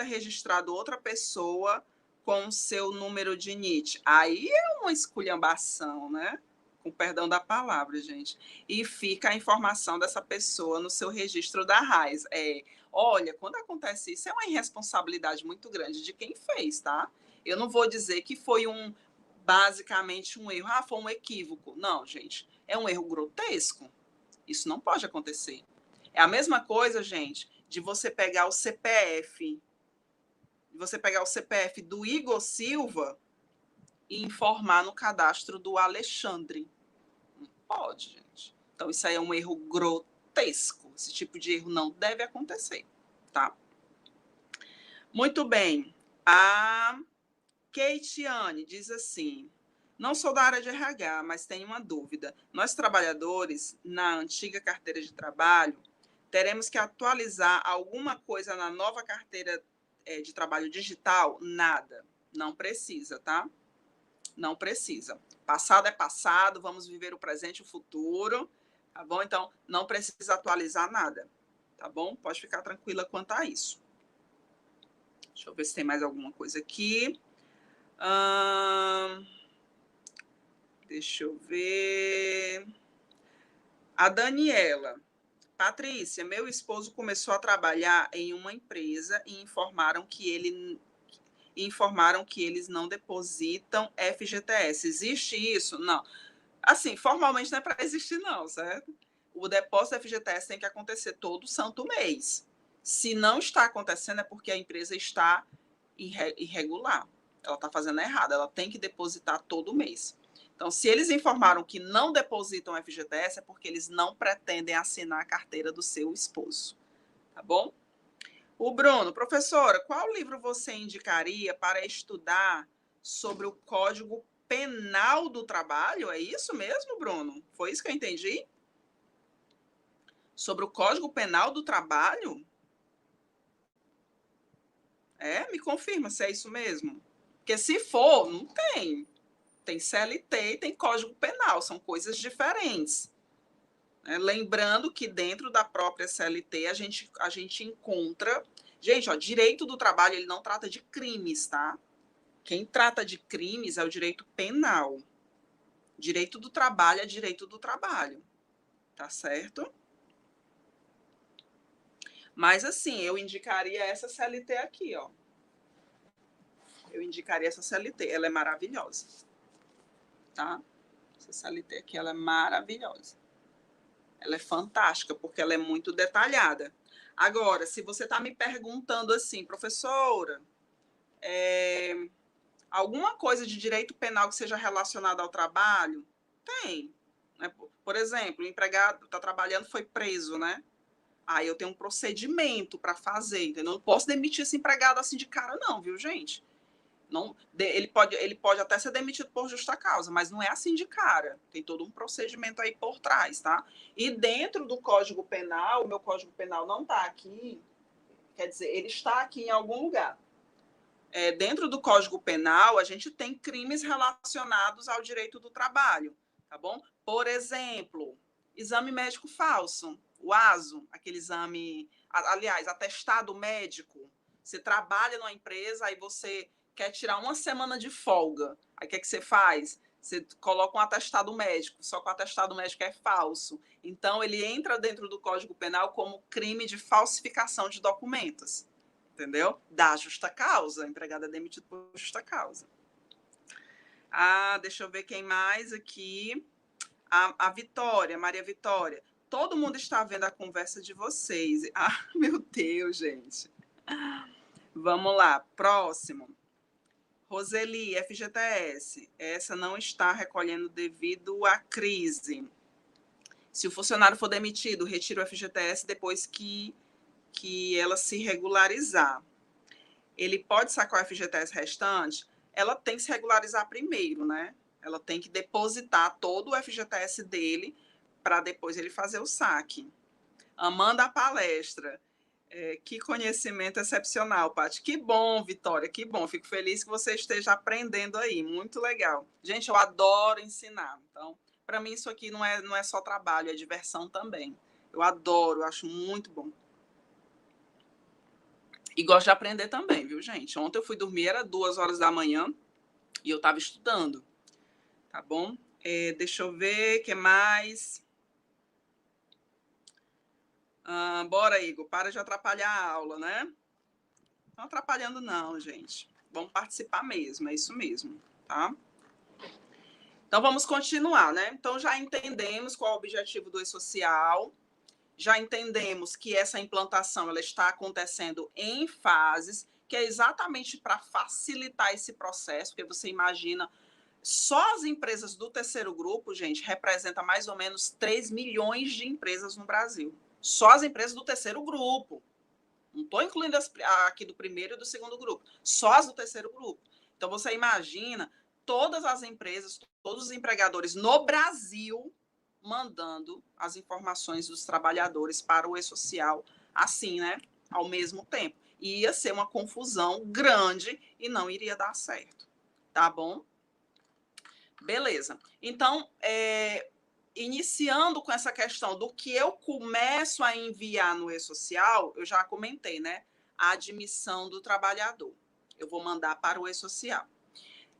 registrado outra pessoa com o seu número de NIT? Aí é uma esculhambação, né? Com perdão da palavra, gente. E fica a informação dessa pessoa no seu registro da RAIS. Olha, quando acontece isso, é uma irresponsabilidade muito grande de quem fez, tá? Eu não vou dizer que foi basicamente um erro. Foi um equívoco. Não, gente. É um erro grotesco. Isso não pode acontecer. É a mesma coisa, gente, de você pegar o CPF, do Igor Silva e informar no cadastro do Alexandre. Não pode, gente. Então, isso aí é um erro grotesco. Esse tipo de erro não deve acontecer, tá? Muito bem. A Keitiane diz assim: não sou da área de RH, mas tenho uma dúvida. Nós, trabalhadores, na antiga carteira de trabalho, teremos que atualizar alguma coisa na nova carteira de trabalho digital? Nada. Não precisa, tá? Não precisa. Passado é passado, vamos viver o presente e o futuro, tá bom? Então, não precisa atualizar nada, tá bom? Pode ficar tranquila quanto a isso. Deixa eu ver se tem mais alguma coisa aqui. Deixa eu ver. A Daniela. Patrícia, meu esposo começou a trabalhar em uma empresa e informaram que eles não depositam FGTS. Existe isso? Não. Assim, formalmente não é para existir, não, certo? O depósito FGTS tem que acontecer todo santo mês. Se não está acontecendo, é porque a empresa está irregular. Ela está fazendo errado. Ela tem que depositar todo mês. Então, se eles informaram que não depositam FGTS, é porque eles não pretendem assinar a carteira do seu esposo. Tá bom? O Bruno, professora, qual livro você indicaria para estudar sobre o Código Penal do Trabalho? É isso mesmo, Bruno? Foi isso que eu entendi? Sobre o Código Penal do Trabalho? Me confirma se é isso mesmo. Porque se for, não tem. Tem CLT e tem Código Penal, são coisas diferentes. Lembrando que dentro da própria CLT a gente encontra... Gente, direito do trabalho, ele não trata de crimes, tá? Quem trata de crimes é o direito penal. Direito do trabalho é direito do trabalho. Tá certo? Mas, assim, eu indicaria essa CLT aqui, ó. Eu indicaria essa CLT. Ela é maravilhosa. Tá? Essa CLT aqui, ela é maravilhosa. Ela é fantástica, porque ela é muito detalhada. Agora, se você está me perguntando assim, professora, alguma coisa de direito penal que seja relacionada ao trabalho? Tem. Né? Por exemplo, o empregado está trabalhando, foi preso, né? Aí eu tenho um procedimento para fazer, entendeu? Não posso demitir esse empregado assim de cara, não, viu, gente? Não, ele pode até ser demitido por justa causa, mas não é assim de cara. Tem todo um procedimento aí por trás, tá? E dentro do Código Penal, o meu Código Penal não está aqui, quer dizer, ele está aqui em algum lugar. Dentro do Código Penal, a gente tem crimes relacionados ao direito do trabalho, tá bom? Por exemplo, exame médico falso, o ASO, aquele exame, aliás, atestado médico. Você trabalha numa empresa, aí você quer tirar uma semana de folga. Aí o que você faz? Você coloca um atestado médico, só que o atestado médico é falso. Então, ele entra dentro do Código Penal como crime de falsificação de documentos. Entendeu? Da justa causa. A empregada é demitida por justa causa. Deixa eu ver quem mais aqui. A Vitória, Maria Vitória. Todo mundo está vendo a conversa de vocês. Meu Deus, gente. Vamos lá, próximo. Roseli, FGTS. Essa não está recolhendo devido à crise. Se o funcionário for demitido, retira o FGTS depois que ela se regularizar. Ele pode sacar o FGTS restante? Ela tem que se regularizar primeiro, né? Ela tem que depositar todo o FGTS dele para depois ele fazer o saque. Amando a palestra. Que conhecimento excepcional, Paty. Que bom, Vitória, que bom. Fico feliz que você esteja aprendendo aí. Muito legal. Gente, eu adoro ensinar. Então, para mim, isso aqui não é só trabalho, é diversão também. Eu adoro, eu acho muito bom. E gosto de aprender também, viu, gente? Ontem eu fui dormir, era 2 horas da manhã, e eu estava estudando. Tá bom? Deixa eu ver, o que mais? Bora, Igor, para de atrapalhar a aula, né? Não atrapalhando não, gente. Vamos participar mesmo, é isso mesmo, tá? Então, vamos continuar, né? Então, já entendemos qual é o objetivo do E-Social, já entendemos que essa implantação ela está acontecendo em fases, que é exatamente para facilitar esse processo, porque você imagina, só as empresas do terceiro grupo, gente, representa mais ou menos 3 milhões de empresas no Brasil. Só as empresas do terceiro grupo. Não estou incluindo as aqui do primeiro e do segundo grupo, só as do terceiro grupo. Então, você imagina todas as empresas, todos os empregadores no Brasil mandando as informações dos trabalhadores para o E-Social, assim, né? Ao mesmo tempo. E ia ser uma confusão grande e não iria dar certo. Tá bom? Beleza. Então, iniciando com essa questão do que eu começo a enviar no E-Social, eu já comentei, né? A admissão do trabalhador. Eu vou mandar para o E-Social.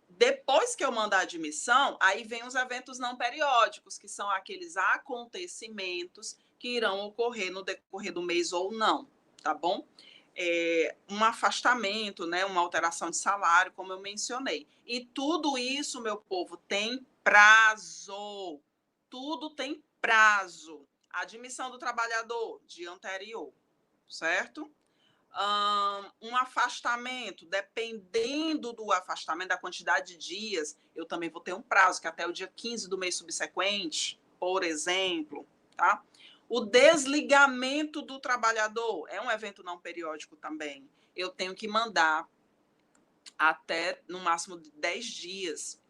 Depois que eu mandar a admissão, aí vem os eventos não periódicos, que são aqueles acontecimentos que irão ocorrer no decorrer do mês ou não, tá bom? Um afastamento, né, uma alteração de salário, como eu mencionei. E tudo isso, meu povo, tem prazo. Tudo tem prazo. Admissão do trabalhador, dia anterior, certo? Um afastamento, dependendo do afastamento, da quantidade de dias, eu também vou ter um prazo, que é até o dia 15 do mês subsequente, por exemplo, tá? O desligamento do trabalhador é um evento não periódico também. Eu tenho que mandar até, no máximo, 10 dias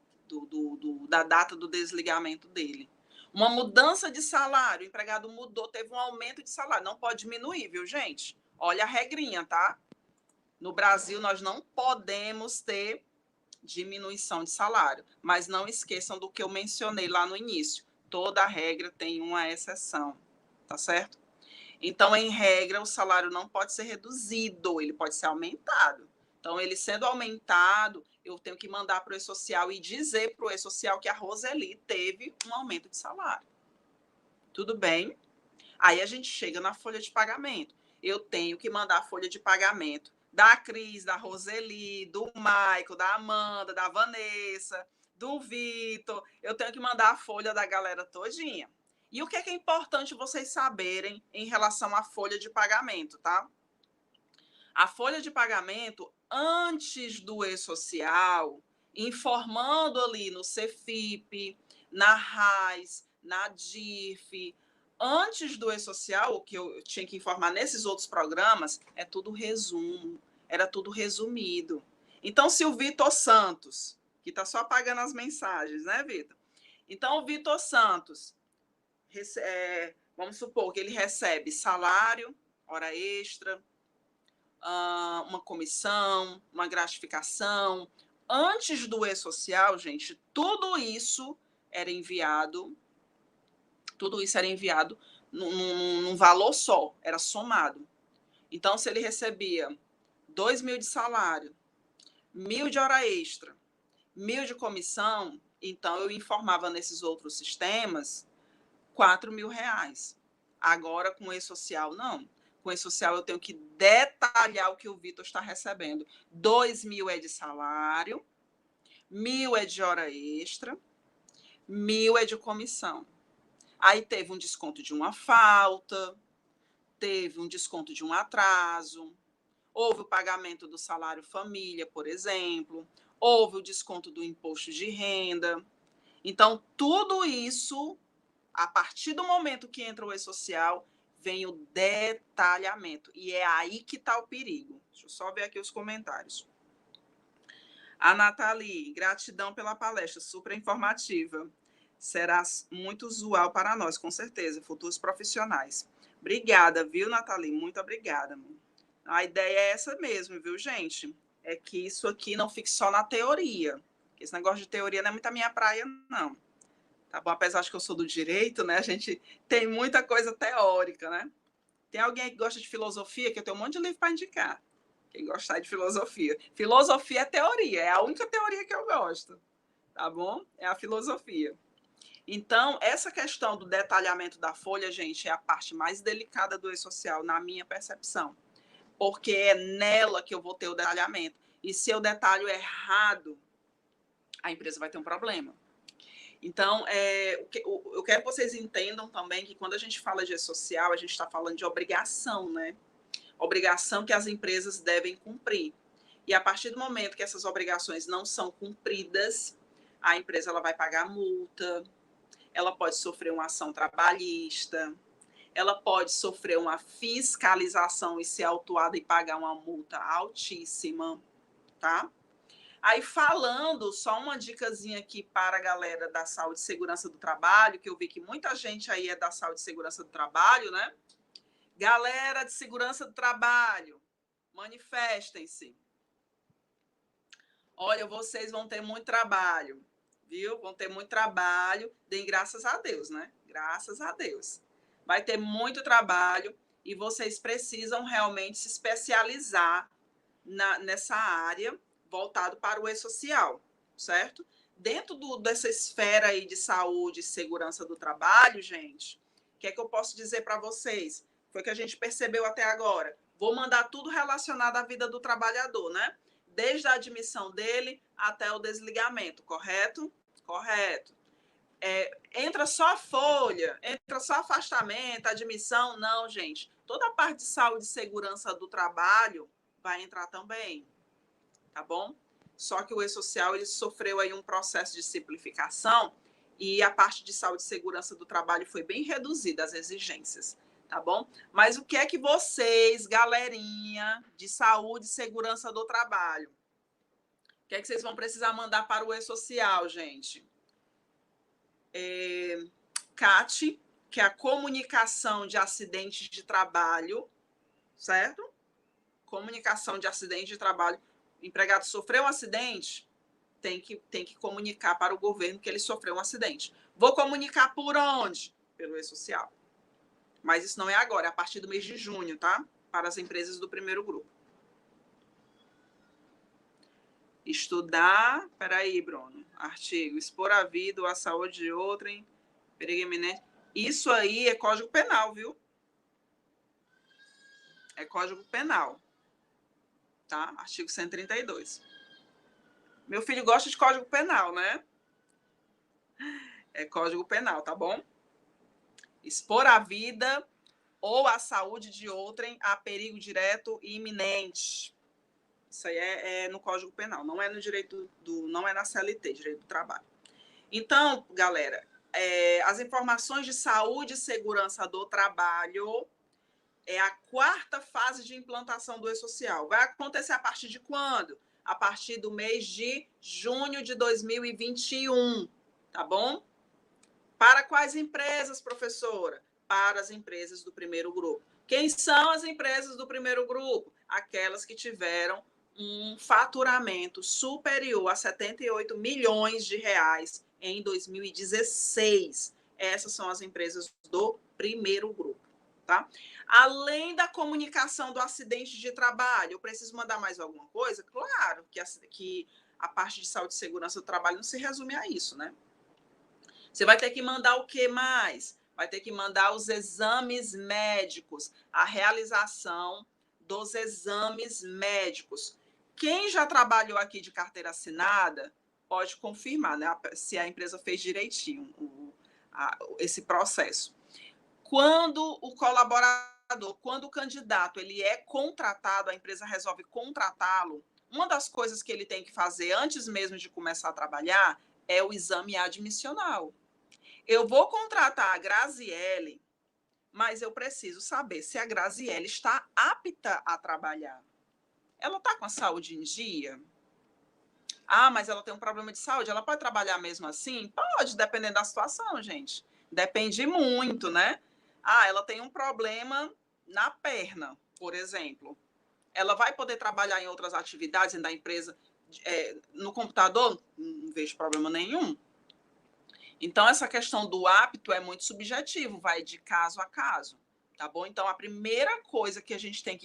da data do desligamento dele. Uma mudança de salário, o empregado mudou, teve um aumento de salário, não pode diminuir, viu, gente? Olha a regrinha, tá? No Brasil, nós não podemos ter diminuição de salário, mas não esqueçam do que eu mencionei lá no início. Toda regra tem uma exceção, tá certo? Então, em regra, o salário não pode ser reduzido, ele pode ser aumentado. Então, ele sendo aumentado, eu tenho que mandar para o E-Social e dizer para o E-Social que a Roseli teve um aumento de salário. Tudo bem? Aí a gente chega na folha de pagamento. Eu tenho que mandar a folha de pagamento da Cris, da Roseli, do Maico, da Amanda, da Vanessa, do Vitor. Eu tenho que mandar a folha da galera todinha. E o que é importante vocês saberem em relação à folha de pagamento, tá? A folha de pagamento, antes do E-Social, informando ali no Cefip, na RAIS, na DIRF, antes do E-Social, o que eu tinha que informar nesses outros programas, é tudo resumo, era tudo resumido. Então, se o Vitor Santos, que está só apagando as mensagens, né, Vitor? Então, o Vitor Santos, vamos supor que ele recebe salário, hora extra, uma comissão, uma gratificação. Antes do E-Social, gente, tudo isso era enviado num valor só, era somado. Então, se ele recebia 2.000 de salário, 1.000 de hora extra, 1.000 de comissão, então eu informava nesses outros sistemas 4.000 reais. Agora, com o E-Social, não. Com o E-Social, eu tenho que detalhar o que o Vitor está recebendo. 2.000 é de salário, 1.000 é de hora extra, 1.000 é de comissão. Aí teve um desconto de uma falta, teve um desconto de um atraso, houve o pagamento do salário família, por exemplo, houve o desconto do imposto de renda. Então, tudo isso, a partir do momento que entra o E-Social, vem o detalhamento. E é aí que está o perigo. Deixa eu só ver aqui os comentários. A Nathalie, gratidão pela palestra, super informativa. será muito usual para nós, com certeza, futuros profissionais. Obrigada, viu, Nathalie? Muito obrigada. A ideia é essa mesmo, viu, gente? É que isso aqui não fique só na teoria. Esse negócio de teoria não é muito a minha praia, não. Tá bom? Apesar de que eu sou do direito, né? A gente tem muita coisa teórica, né? Tem alguém que gosta de filosofia, que eu tenho um monte de livro para indicar. Quem gostar de filosofia. Filosofia é teoria, é a única teoria que eu gosto. Tá bom? É a filosofia. Então, essa questão do detalhamento da folha, gente, é a parte mais delicada do e-social, na minha percepção. Porque é nela que eu vou ter o detalhamento. E se eu detalho errado, a empresa vai ter um problema. Então, eu quero que vocês entendam também que quando a gente fala de e-social, a gente está falando de obrigação, né? Obrigação que as empresas devem cumprir. E a partir do momento que essas obrigações não são cumpridas, a empresa ela vai pagar multa, ela pode sofrer uma ação trabalhista, ela pode sofrer uma fiscalização e ser autuada e pagar uma multa altíssima, tá? Aí falando, só uma dicasinha aqui para a galera da saúde e segurança do trabalho, que eu vi que muita gente aí é da saúde e segurança do trabalho, né? Galera de segurança do trabalho, manifestem-se. Olha, vocês vão ter muito trabalho, viu? Vão ter muito trabalho, deem graças a Deus, né? Graças a Deus. Vai ter muito trabalho e vocês precisam realmente se especializar nessa área voltado para o e-social, certo? Dentro dessa esfera aí de saúde e segurança do trabalho, gente, o que é que eu posso dizer para vocês? Foi o que a gente percebeu até agora. Vou mandar tudo relacionado à vida do trabalhador, né? Desde a admissão dele até o desligamento, correto? Correto. Entra só folha, entra só afastamento, admissão, não, gente. Toda a parte de saúde e segurança do trabalho vai entrar também, tá bom? Só que o e-social ele sofreu aí um processo de simplificação e a parte de saúde e segurança do trabalho foi bem reduzida, as exigências, tá bom? Mas o que é que vocês, galerinha de saúde e segurança do trabalho, o que é que vocês vão precisar mandar para o e-social, gente? CAT, que é a comunicação de acidentes de trabalho, certo? Comunicação de acidente de trabalho. O empregado sofreu um acidente, tem que comunicar para o governo que ele sofreu um acidente. Vou comunicar por onde? Pelo e-social. Mas isso não é agora, é a partir do mês de junho, tá? Para as empresas do primeiro grupo. Estudar, peraí, Bruno, artigo, expor a vida ou a saúde de outrem, perigo iminente. Isso aí é Código Penal, viu? É Código Penal, tá? Artigo 132. Meu filho gosta de Código Penal, né? É Código Penal, tá bom? Expor a vida ou a saúde de outrem a perigo direto e iminente. Isso aí é no Código Penal, não é no direito não é na CLT, direito do trabalho. Então, galera, as informações de saúde e segurança do trabalho é a quarta fase de implantação do e-social. Vai acontecer a partir de quando? A partir do mês de junho de 2021, tá bom? Para quais empresas, professora? Para as empresas do primeiro grupo. Quem são as empresas do primeiro grupo? Aquelas que tiveram um faturamento superior a 78 milhões de reais em 2016. Essas são as empresas do primeiro grupo, tá? Além da comunicação do acidente de trabalho, eu preciso mandar mais alguma coisa? Claro que a parte de saúde e segurança do trabalho não se resume a isso, né? Você vai ter que mandar o que mais? Vai ter que mandar os exames médicos, a realização dos exames médicos. Quem já trabalhou aqui de carteira assinada pode confirmar, né, se a empresa fez direitinho esse processo. Quando o colaborador, quando o candidato ele é contratado, a empresa resolve contratá-lo, uma das coisas que ele tem que fazer antes mesmo de começar a trabalhar é o exame admissional. Eu vou contratar a Graziele, mas eu preciso saber se a Graziele está apta a trabalhar. Ela está com a saúde em dia? Ah, mas ela tem um problema de saúde, ela pode trabalhar mesmo assim? Pode, dependendo da situação, gente. Depende muito, né? Ah, ela tem um problema na perna, por exemplo. Ela vai poder trabalhar em outras atividades dentro da empresa, no computador? Não vejo problema nenhum. Então, essa questão do apto é muito subjetivo, vai de caso a caso, tá bom? Então, a primeira coisa que a gente tem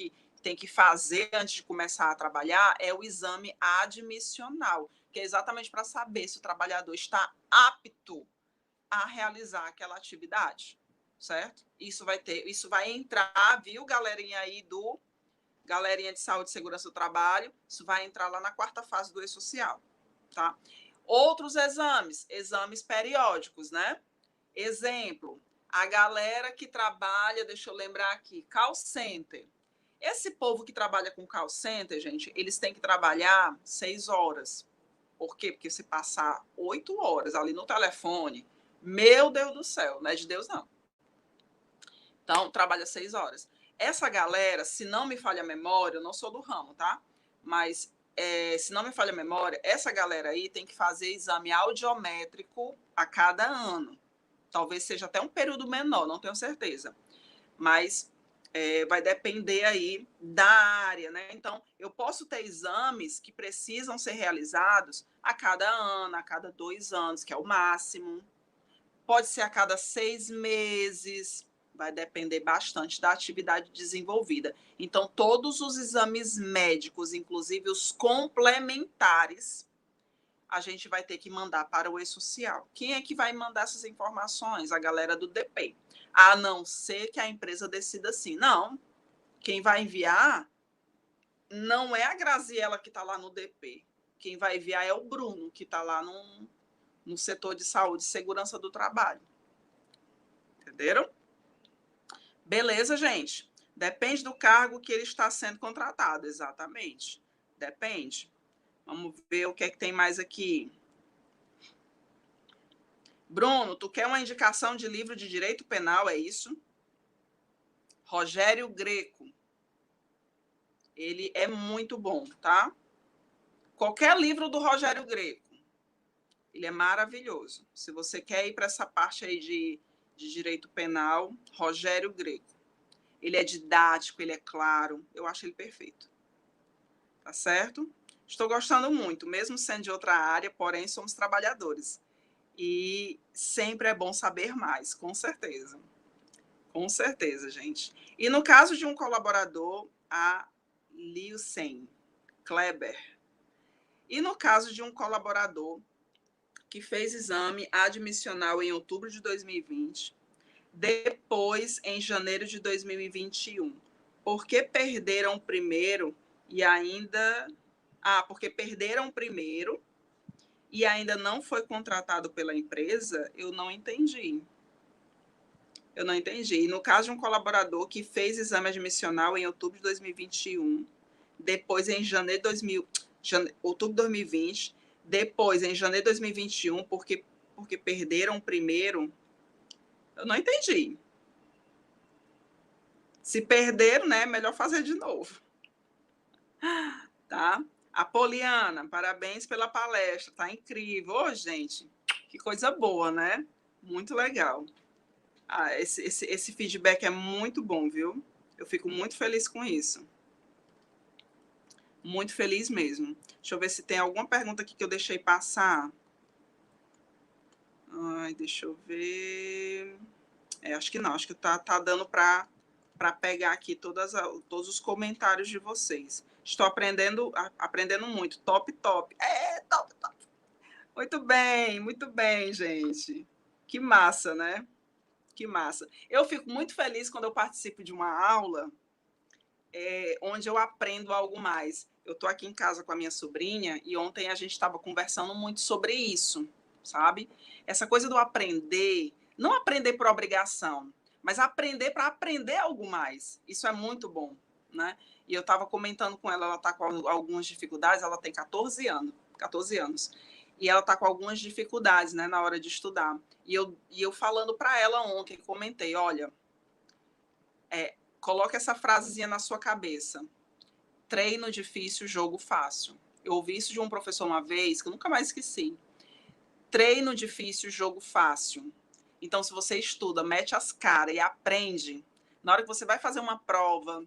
que fazer antes de começar a trabalhar é o exame admissional, que é exatamente para saber se o trabalhador está apto a realizar aquela atividade, certo? Isso vai entrar, viu, galerinha de saúde e segurança do trabalho, isso vai entrar lá na quarta fase do E-Social, tá? Outros exames periódicos, né? Exemplo, a galera que trabalha, deixa eu lembrar aqui, call center. Esse povo que trabalha com call center, gente, eles têm que trabalhar 6 horas. Por quê? Porque se passar 8 horas ali no telefone, meu Deus do céu, não é de Deus não. Então, trabalha 6 horas. Essa galera, se não me falha a memória, eu não sou do ramo, tá? Mas se não me falha a memória, essa galera aí tem que fazer exame audiométrico a cada ano. Talvez seja até um período menor, não tenho certeza. Mas vai depender aí da área, né? Então, eu posso ter exames que precisam ser realizados a cada ano, a cada 2 anos, que é o máximo. Pode ser a cada 6 meses, vai depender bastante da atividade desenvolvida. Então, todos os exames médicos, inclusive os complementares, a gente vai ter que mandar para o E-Social. Quem é que vai mandar essas informações? A galera do DP. A não ser que a empresa decida assim. Não, quem vai enviar não é a Graziela que está lá no DP. Quem vai enviar é o Bruno, que está lá no setor de saúde e segurança do trabalho. Entenderam? Beleza, gente? Depende do cargo que ele está sendo contratado, exatamente. Depende. Vamos ver o que é que tem mais aqui. Bruno, tu quer uma indicação de livro de direito penal, é isso? Rogério Greco. Ele é muito bom, tá? Qualquer livro do Rogério Greco. Ele é maravilhoso. Se você quer ir para essa parte aí de direito penal, Rogério Greco. Ele é didático, ele é claro. Eu acho ele perfeito. Tá certo? Estou gostando muito, mesmo sendo de outra área, porém somos trabalhadores. E sempre é bom saber mais, com certeza. Com certeza, gente. E no caso de um colaborador, a Liusen Kleber. E no caso de um colaborador que fez exame admissional em outubro de 2020, depois em janeiro de 2021, porque perderam o primeiro e ainda... porque perderam o primeiro e ainda não foi contratado pela empresa, eu não entendi. Eu não entendi. E no caso de um colaborador que fez exame admissional em outubro de 2021, depois em outubro de 2020, depois em janeiro de 2021, porque perderam o primeiro, eu não entendi. Se perderam, né, melhor fazer de novo. Tá? Apoliana, parabéns pela palestra, tá incrível. Ô, gente, que coisa boa, né? Muito legal. Esse feedback é muito bom, viu? Eu fico muito feliz com isso. Muito feliz mesmo. Deixa eu ver se tem alguma pergunta aqui que eu deixei passar. Ai, deixa eu ver. Acho que não, acho que tá dando para pegar aqui todos os comentários de vocês. Estou aprendendo muito. Top, top. Top, top. Muito bem, gente. Que massa, né? Que massa. Eu fico muito feliz quando eu participo de uma aula onde eu aprendo algo mais. Eu estou aqui em casa com a minha sobrinha e ontem a gente estava conversando muito sobre isso, sabe? Essa coisa do aprender, não aprender por obrigação, mas aprender para aprender algo mais. Isso é muito bom, né? E eu estava comentando com ela está com algumas dificuldades, ela tem 14 anos. E ela está com algumas dificuldades, né, na hora de estudar. E eu falando para ela ontem, comentei, olha, coloca essa frasezinha na sua cabeça. Treino difícil, jogo fácil. Eu ouvi isso de um professor uma vez, que eu nunca mais esqueci. Treino difícil, jogo fácil. Então, se você estuda, mete as caras e aprende, na hora que você vai fazer uma prova,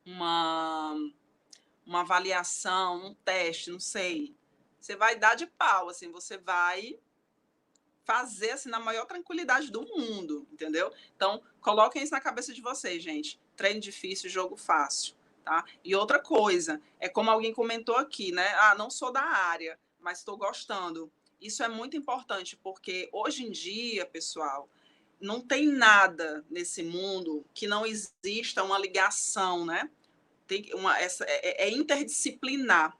uma avaliação, um teste, não sei, você vai dar de pau, assim, você vai fazer assim na maior tranquilidade do mundo, entendeu? Então, coloquem isso na cabeça de vocês, gente. Treino difícil, jogo fácil, tá? E outra coisa, é como alguém comentou aqui, né? Ah, não sou da área, mas estou gostando. Isso é muito importante, porque hoje em dia, pessoal, não tem nada nesse mundo que não exista uma ligação, né? É interdisciplinar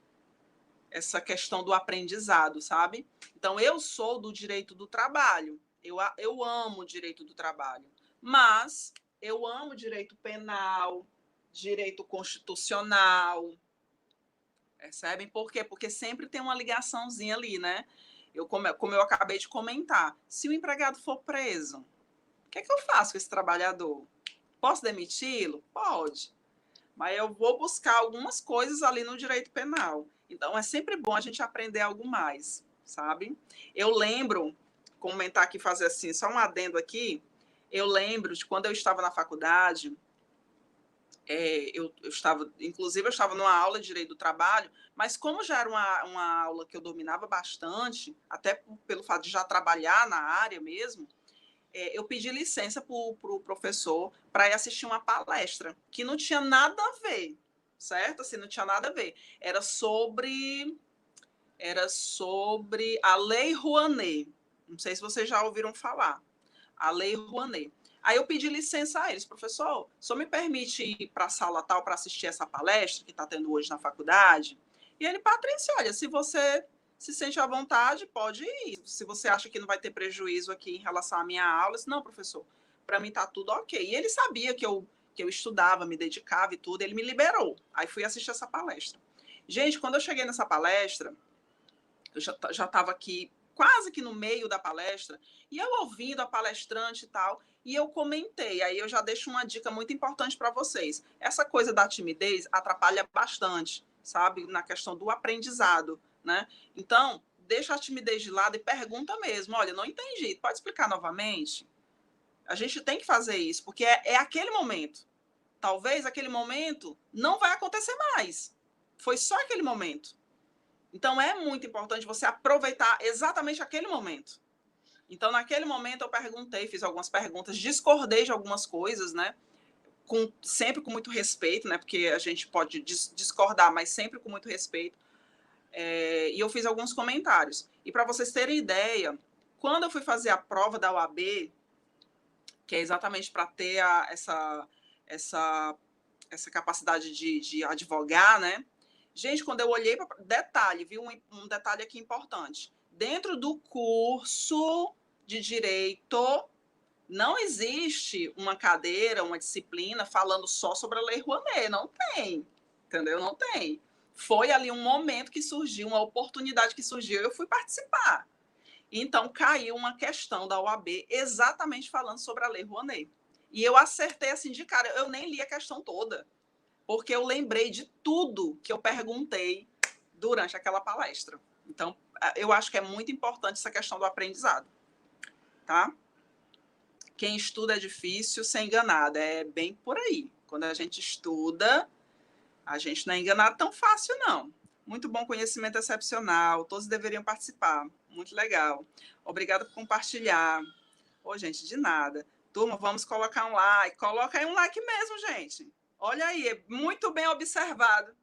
essa questão do aprendizado, sabe? Então, eu sou do direito do trabalho, eu amo o direito do trabalho, mas eu amo direito penal, direito constitucional, percebem? Por quê? Porque sempre tem uma ligaçãozinha ali, né? Como eu acabei de comentar, se o empregado for preso, o que é que eu faço com esse trabalhador? Posso demiti-lo? Pode. Mas eu vou buscar algumas coisas ali no direito penal. Então, é sempre bom a gente aprender algo mais, sabe? Eu lembro, comentar aqui, fazer assim, só um adendo aqui, eu lembro de quando eu estava na faculdade, inclusive eu estava numa aula de direito do trabalho, mas como já era uma aula que eu dominava bastante, até pelo fato de já trabalhar na área mesmo, eu pedi licença para o professor para ir assistir uma palestra, que não tinha nada a ver, certo? Assim, não tinha nada a ver. Era sobre a Lei Rouanet. Não sei se vocês já ouviram falar. A Lei Rouanet. Aí eu pedi licença a eles, professor, só me permite ir para a sala tal para assistir essa palestra que está tendo hoje na faculdade? E ele, Patrícia, olha, se você se sente à vontade, pode ir. Se você acha que não vai ter prejuízo aqui em relação à minha aula, eu disse, não, professor, para mim está tudo ok. E ele sabia que eu estudava, me dedicava e tudo, ele me liberou. Aí fui assistir essa palestra. Gente, quando eu cheguei nessa palestra, eu já estava aqui quase que no meio da palestra, e eu ouvindo a palestrante e tal, e eu comentei, aí eu já deixo uma dica muito importante para vocês. Essa coisa da timidez atrapalha bastante, sabe, na questão do aprendizado, né? Então, deixa a timidez de lado e pergunta mesmo, olha, não entendi, pode explicar novamente? A gente tem que fazer isso, porque é aquele momento. Talvez aquele momento não vai acontecer mais. Foi só aquele momento. Então, é muito importante você aproveitar exatamente aquele momento. Então, naquele momento, eu perguntei, fiz algumas perguntas, discordei de algumas coisas, né? Sempre com muito respeito, né? Porque a gente pode discordar, mas sempre com muito respeito. E eu fiz alguns comentários. E para vocês terem ideia, quando eu fui fazer a prova da OAB, que é exatamente para ter essa capacidade de advogar, né? Gente, quando eu olhei para detalhe, viu um detalhe aqui importante. Dentro do curso de direito, não existe uma cadeira, uma disciplina falando só sobre a Lei Rouanet. Não tem, entendeu? Não tem. Foi ali um momento que surgiu, uma oportunidade que surgiu, eu fui participar. Então, caiu uma questão da OAB exatamente falando sobre a Lei Rouanet. E eu acertei assim de cara, eu nem li a questão toda, porque eu lembrei de tudo que eu perguntei durante aquela palestra. Então, eu acho que é muito importante essa questão do aprendizado, tá? Quem estuda é difícil ser enganado, é bem por aí. Quando a gente estuda, a gente não é enganado tão fácil, não. Muito bom, conhecimento excepcional, todos deveriam participar, muito legal. Obrigada por compartilhar. Ô, gente, de nada. Turma, vamos colocar um like. Coloca aí um like mesmo, gente. Olha aí, é muito bem observado.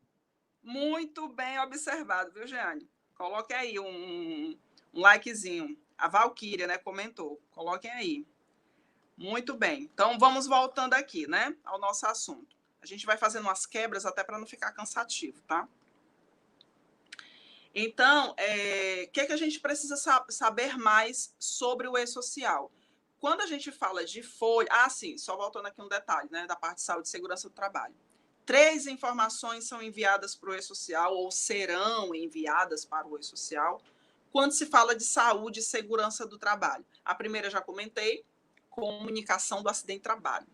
Muito bem observado, viu, Jeane? Coloque aí um likezinho. A Valquíria, né, comentou. Coloquem aí. Muito bem. Então, vamos voltando aqui, né, ao nosso assunto. A gente vai fazendo umas quebras até para não ficar cansativo, tá? Então, o que a gente precisa saber mais sobre o e-social? Quando a gente fala de folha... Ah, sim, só voltando aqui um detalhe, né, da parte de saúde e segurança do trabalho. 3 informações são enviadas para o e-social ou serão enviadas para o e-social quando se fala de saúde e segurança do trabalho. A primeira já comentei, comunicação do acidente de trabalho.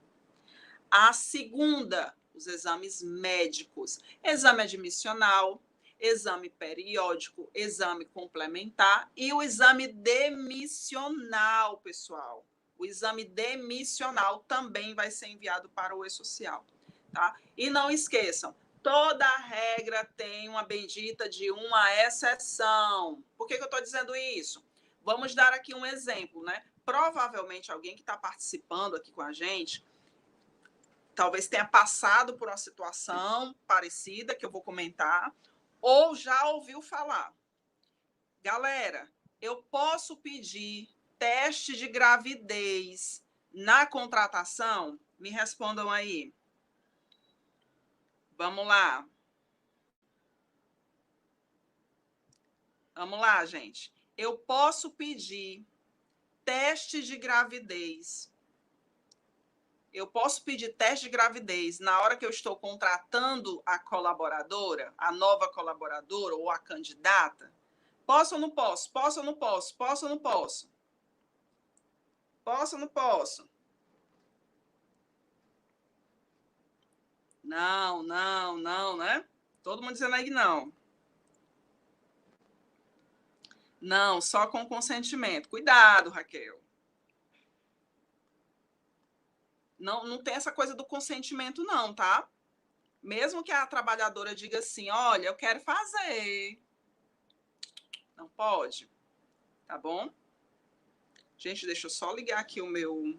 A segunda, os exames médicos, exame admissional, exame periódico, exame complementar e o exame demissional, pessoal. O exame demissional também vai ser enviado para o E-Social, tá? E não esqueçam, toda regra tem uma bendita de uma exceção. Por que eu estou dizendo isso? Vamos dar aqui um exemplo, né? Provavelmente alguém que está participando aqui com a gente talvez tenha passado por uma situação parecida, que eu vou comentar, ou já ouviu falar. Galera, eu posso pedir teste de gravidez na contratação? Me respondam aí. Vamos lá. Vamos lá, gente. Eu posso pedir teste de gravidez. Eu posso pedir teste de gravidez na hora que eu estou contratando a colaboradora, a nova colaboradora ou a candidata? Posso ou não posso? Posso ou não posso? Posso ou não posso? Posso ou não posso? Não, não, não, né? Todo mundo dizendo aí que não. Não, só com consentimento. Cuidado, Raquel. Não tem essa coisa do consentimento, não, tá? Mesmo que a trabalhadora diga assim, olha, eu quero fazer. Não pode, tá bom? Gente, deixa eu só ligar aqui o meu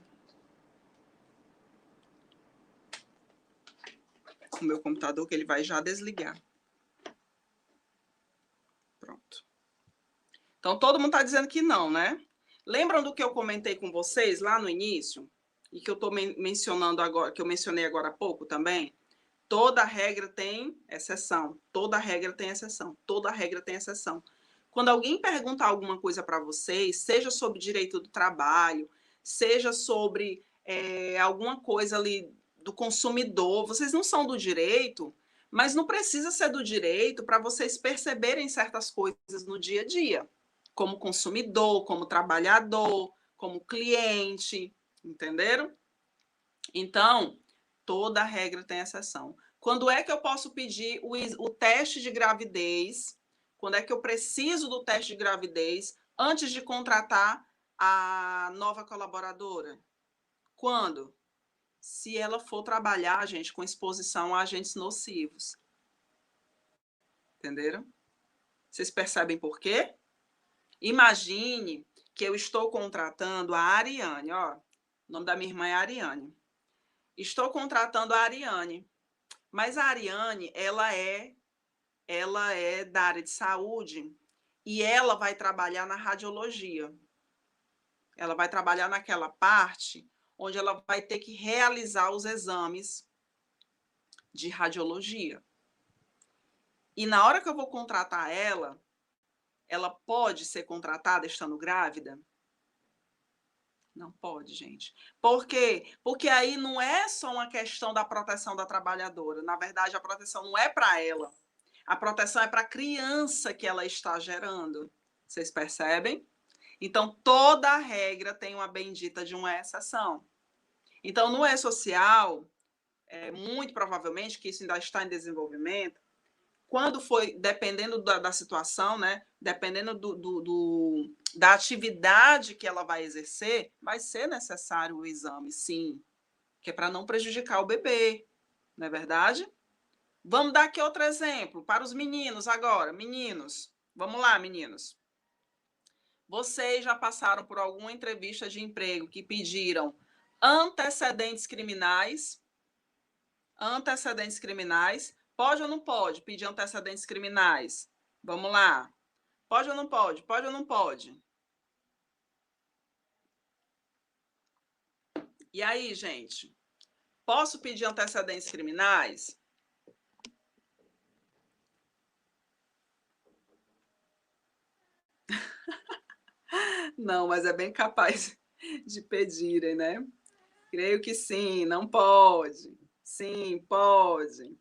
computador, que ele vai já desligar. Pronto. Então, todo mundo está dizendo que não, né? Lembram do que eu comentei com vocês lá no início? E que eu estou mencionando agora, que eu mencionei agora há pouco também? Toda regra tem exceção. Toda regra tem exceção. Toda regra tem exceção. Quando alguém pergunta alguma coisa para vocês, seja sobre direito do trabalho, seja sobre alguma coisa ali do consumidor, vocês não são do direito, mas não precisa ser do direito para vocês perceberem certas coisas no dia a dia, como consumidor, como trabalhador, como cliente, entenderam? Então, toda regra tem exceção. Quando é que eu posso pedir o teste de gravidez? Quando é que eu preciso do teste de gravidez antes de contratar a nova colaboradora? Quando? Se ela for trabalhar, gente, com exposição a agentes nocivos. Entenderam? Vocês percebem por quê? Imagine que eu estou contratando a Ariane, ó. O nome da minha irmã é Ariane. Estou contratando a Ariane, mas a Ariane, ela é da área de saúde e ela vai trabalhar na radiologia. Ela vai trabalhar naquela parte onde ela vai ter que realizar os exames de radiologia. E na hora que eu vou contratar ela pode ser contratada estando grávida? Não pode, gente. Por quê? Porque aí não é só uma questão da proteção da trabalhadora. Na verdade, a proteção não é para ela. A proteção é para a criança que ela está gerando. Vocês percebem? Então, toda regra tem uma bendita de uma exceção. Então, no E-Social, muito provavelmente, que isso ainda está em desenvolvimento, quando foi, dependendo da situação, né? Dependendo da atividade que ela vai exercer, vai ser necessário o exame, sim, que é para não prejudicar o bebê, não é verdade? Vamos dar aqui outro exemplo para os meninos agora. Meninos, vamos lá, meninos. Vocês já passaram por alguma entrevista de emprego que pediram antecedentes criminais? Antecedentes criminais. Pode ou não pode pedir antecedentes criminais? Vamos lá. Pode ou não pode? Pode ou não pode? E aí, gente? Posso pedir antecedentes criminais? Não, mas é bem capaz de pedirem, né? Creio que sim, não pode. Sim, pode.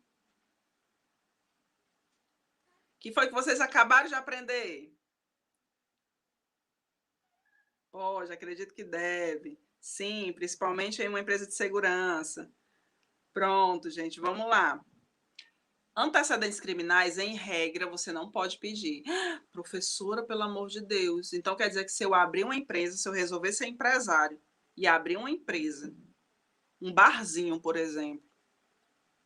Que foi que vocês acabaram de aprender? Pode, acredito que deve. Sim, principalmente em uma empresa de segurança. Pronto, gente, vamos lá. Antecedentes criminais, em regra, você não pode pedir. Professora, pelo amor de Deus. Então, quer dizer que se eu abrir uma empresa, se eu resolver ser empresário e abrir uma empresa, um barzinho, por exemplo,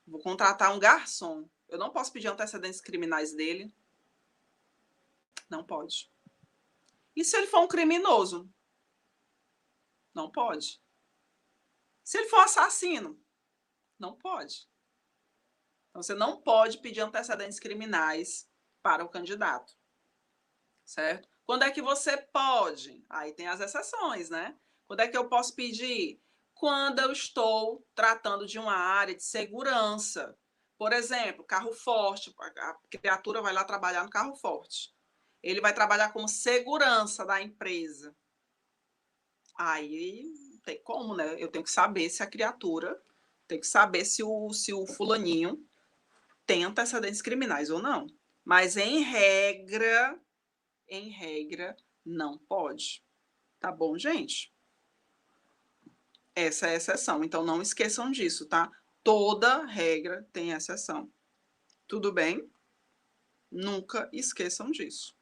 vou contratar um garçom, eu não posso pedir antecedentes criminais dele? Não pode. E se ele for um criminoso? Não pode. Se ele for assassino? Não pode. Então, você não pode pedir antecedentes criminais para o candidato. Certo? Quando é que você pode? Aí tem as exceções, né? Quando é que eu posso pedir? Quando eu estou tratando de uma área de segurança. Por exemplo, carro forte, a criatura vai lá trabalhar no carro forte. Ele vai trabalhar como segurança da empresa. Aí não tem como, né? Eu tenho que saber se a criatura, tem que saber se o fulaninho tem antecedentes criminais ou não. Mas em regra, não pode. Tá bom, gente? Essa é a exceção. Então, não esqueçam disso, tá? Toda regra tem exceção. Tudo bem? Nunca esqueçam disso.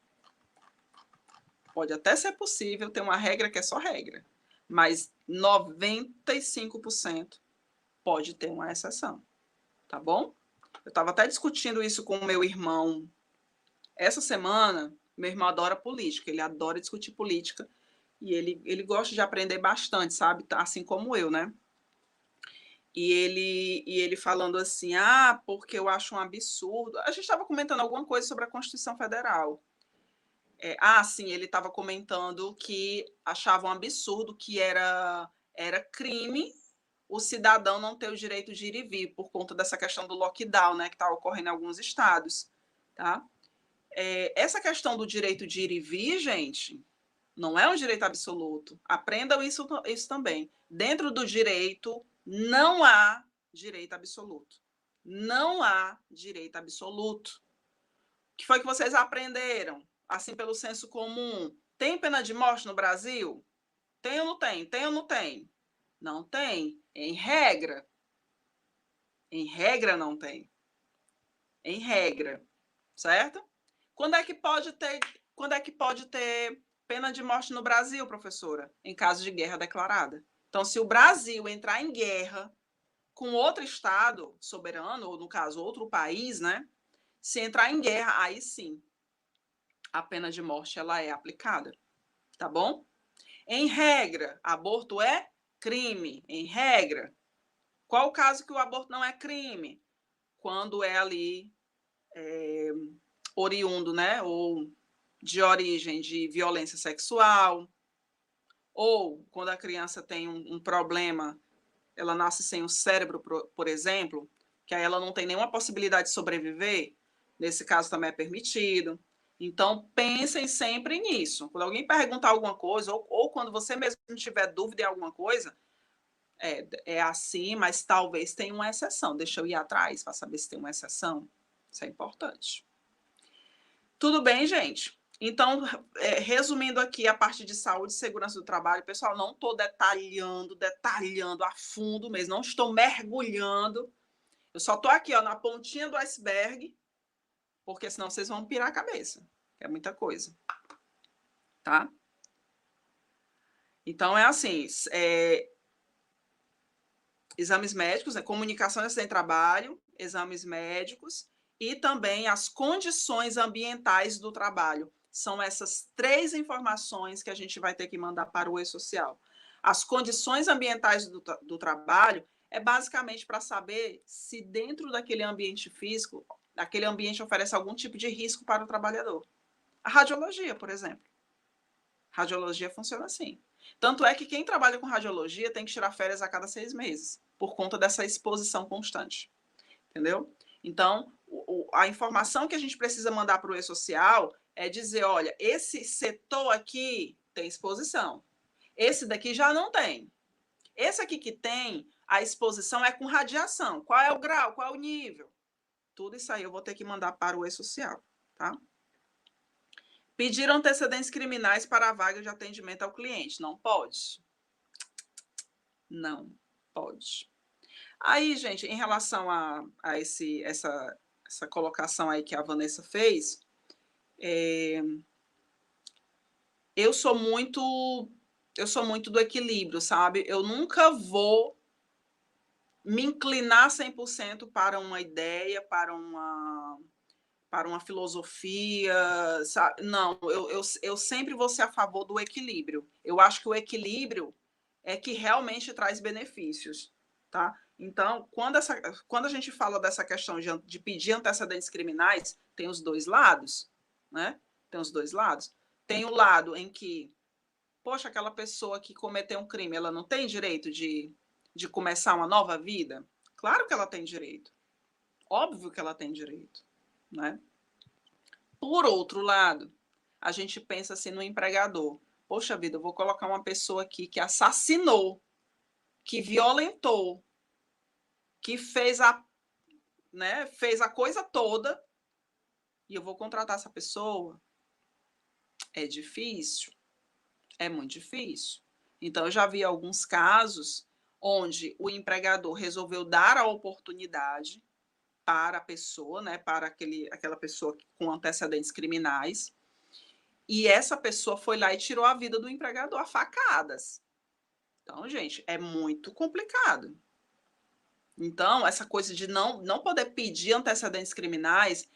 Pode até ser possível ter uma regra que é só regra, mas 95% pode ter uma exceção. Tá bom? Eu estava até discutindo isso com o meu irmão essa semana. Meu irmão adora política, ele adora discutir política. E ele gosta de aprender bastante, sabe? Assim como eu, né? E ele falando assim, porque eu acho um absurdo. A gente estava comentando alguma coisa sobre a Constituição Federal. Sim, ele estava comentando que achava um absurdo, que era crime o cidadão não ter o direito de ir e vir, por conta dessa questão do lockdown, né? Que está ocorrendo em alguns estados, tá? Essa questão do direito de ir e vir, gente, não é um direito absoluto. Aprendam isso também. Dentro do direito, não há direito absoluto. Não há direito absoluto. O que foi que vocês aprenderam? Assim, pelo senso comum. Tem pena de morte no Brasil? Tem ou não tem? Tem ou não tem? Não tem. Em regra. Em regra, não tem. Em regra. Certo? Quando é que pode ter pena de morte no Brasil, professora? Em caso de guerra declarada. Então, se o Brasil entrar em guerra com outro estado soberano, ou no caso, outro país, né? Se entrar em guerra, aí sim, a pena de morte ela é aplicada. Tá bom? Em regra, aborto é crime. Em regra. Qual o caso que o aborto não é crime? Quando é ali oriundo, né? Ou de origem de violência sexual, ou quando a criança tem um problema, ela nasce sem o cérebro, por exemplo, que aí ela não tem nenhuma possibilidade de sobreviver, nesse caso também é permitido. Então, pensem sempre nisso. Quando alguém perguntar alguma coisa, ou quando você mesmo tiver dúvida em alguma coisa, é assim, mas talvez tenha uma exceção. Deixa eu ir atrás para saber se tem uma exceção. Isso é importante. Tudo bem, gente? Então, resumindo aqui a parte de saúde e segurança do trabalho, pessoal, não estou detalhando a fundo mesmo, não estou mergulhando. Eu só estou aqui, ó, na pontinha do iceberg, porque senão vocês vão pirar a cabeça. É muita coisa. Tá? Então, é assim, exames médicos, comunicação e acidente de trabalho, exames médicos e também as condições ambientais do trabalho. São essas 3 informações que a gente vai ter que mandar para o E-Social. As condições ambientais do trabalho é basicamente para saber se dentro daquele ambiente físico, aquele ambiente oferece algum tipo de risco para o trabalhador. A radiologia, por exemplo. Radiologia funciona assim. Tanto é que quem trabalha com radiologia tem que tirar férias a cada 6 meses, por conta dessa exposição constante. Entendeu? Então, a informação que a gente precisa mandar para o E-Social é dizer, olha, esse setor aqui tem exposição. Esse daqui já não tem. Esse aqui que tem, a exposição é com radiação. Qual é o grau? Qual é o nível? Tudo isso aí eu vou ter que mandar para o E-Social, tá? Pedir antecedentes criminais para a vaga de atendimento ao cliente. Não pode. Não pode. Aí, gente, em relação a essa essa colocação aí que a Vanessa fez, eu sou muito do equilíbrio, sabe? Eu nunca vou me inclinar 100% para uma ideia, para uma filosofia, sabe? Não, eu sempre vou ser a favor do equilíbrio. Eu acho que o equilíbrio é que realmente traz benefícios, tá? Então, quando a gente fala dessa questão de pedir antecedentes criminais, tem os dois lados, né? Tem os dois lados. Tem o lado em que, poxa, aquela pessoa que cometeu um crime, ela não tem direito de começar uma nova vida? Claro que ela tem direito. Óbvio que ela tem direito, né? Por outro lado, a gente pensa assim no empregador. Poxa vida, eu vou colocar uma pessoa aqui que assassinou, que violentou, que fez a coisa toda, e eu vou contratar essa pessoa? É difícil. É muito difícil. Então, eu já vi alguns casos onde o empregador resolveu dar a oportunidade para a pessoa, né, para aquela pessoa com antecedentes criminais, e essa pessoa foi lá e tirou a vida do empregador a facadas. Então, gente, é muito complicado. Então, essa coisa de não poder pedir antecedentes criminais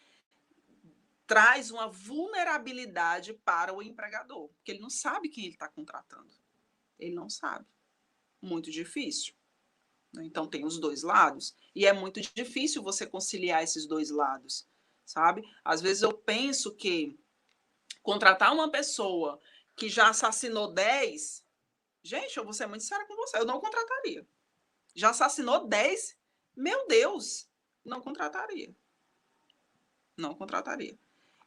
traz uma vulnerabilidade para o empregador, porque ele não sabe quem ele está contratando. Ele não sabe. Muito difícil. Então, tem os dois lados. E é muito difícil você conciliar esses dois lados, sabe? Às vezes eu penso que contratar uma pessoa que já assassinou 10, gente, eu vou ser muito sincera com você, eu não contrataria. Já assassinou 10? Meu Deus, não contrataria. Não contrataria.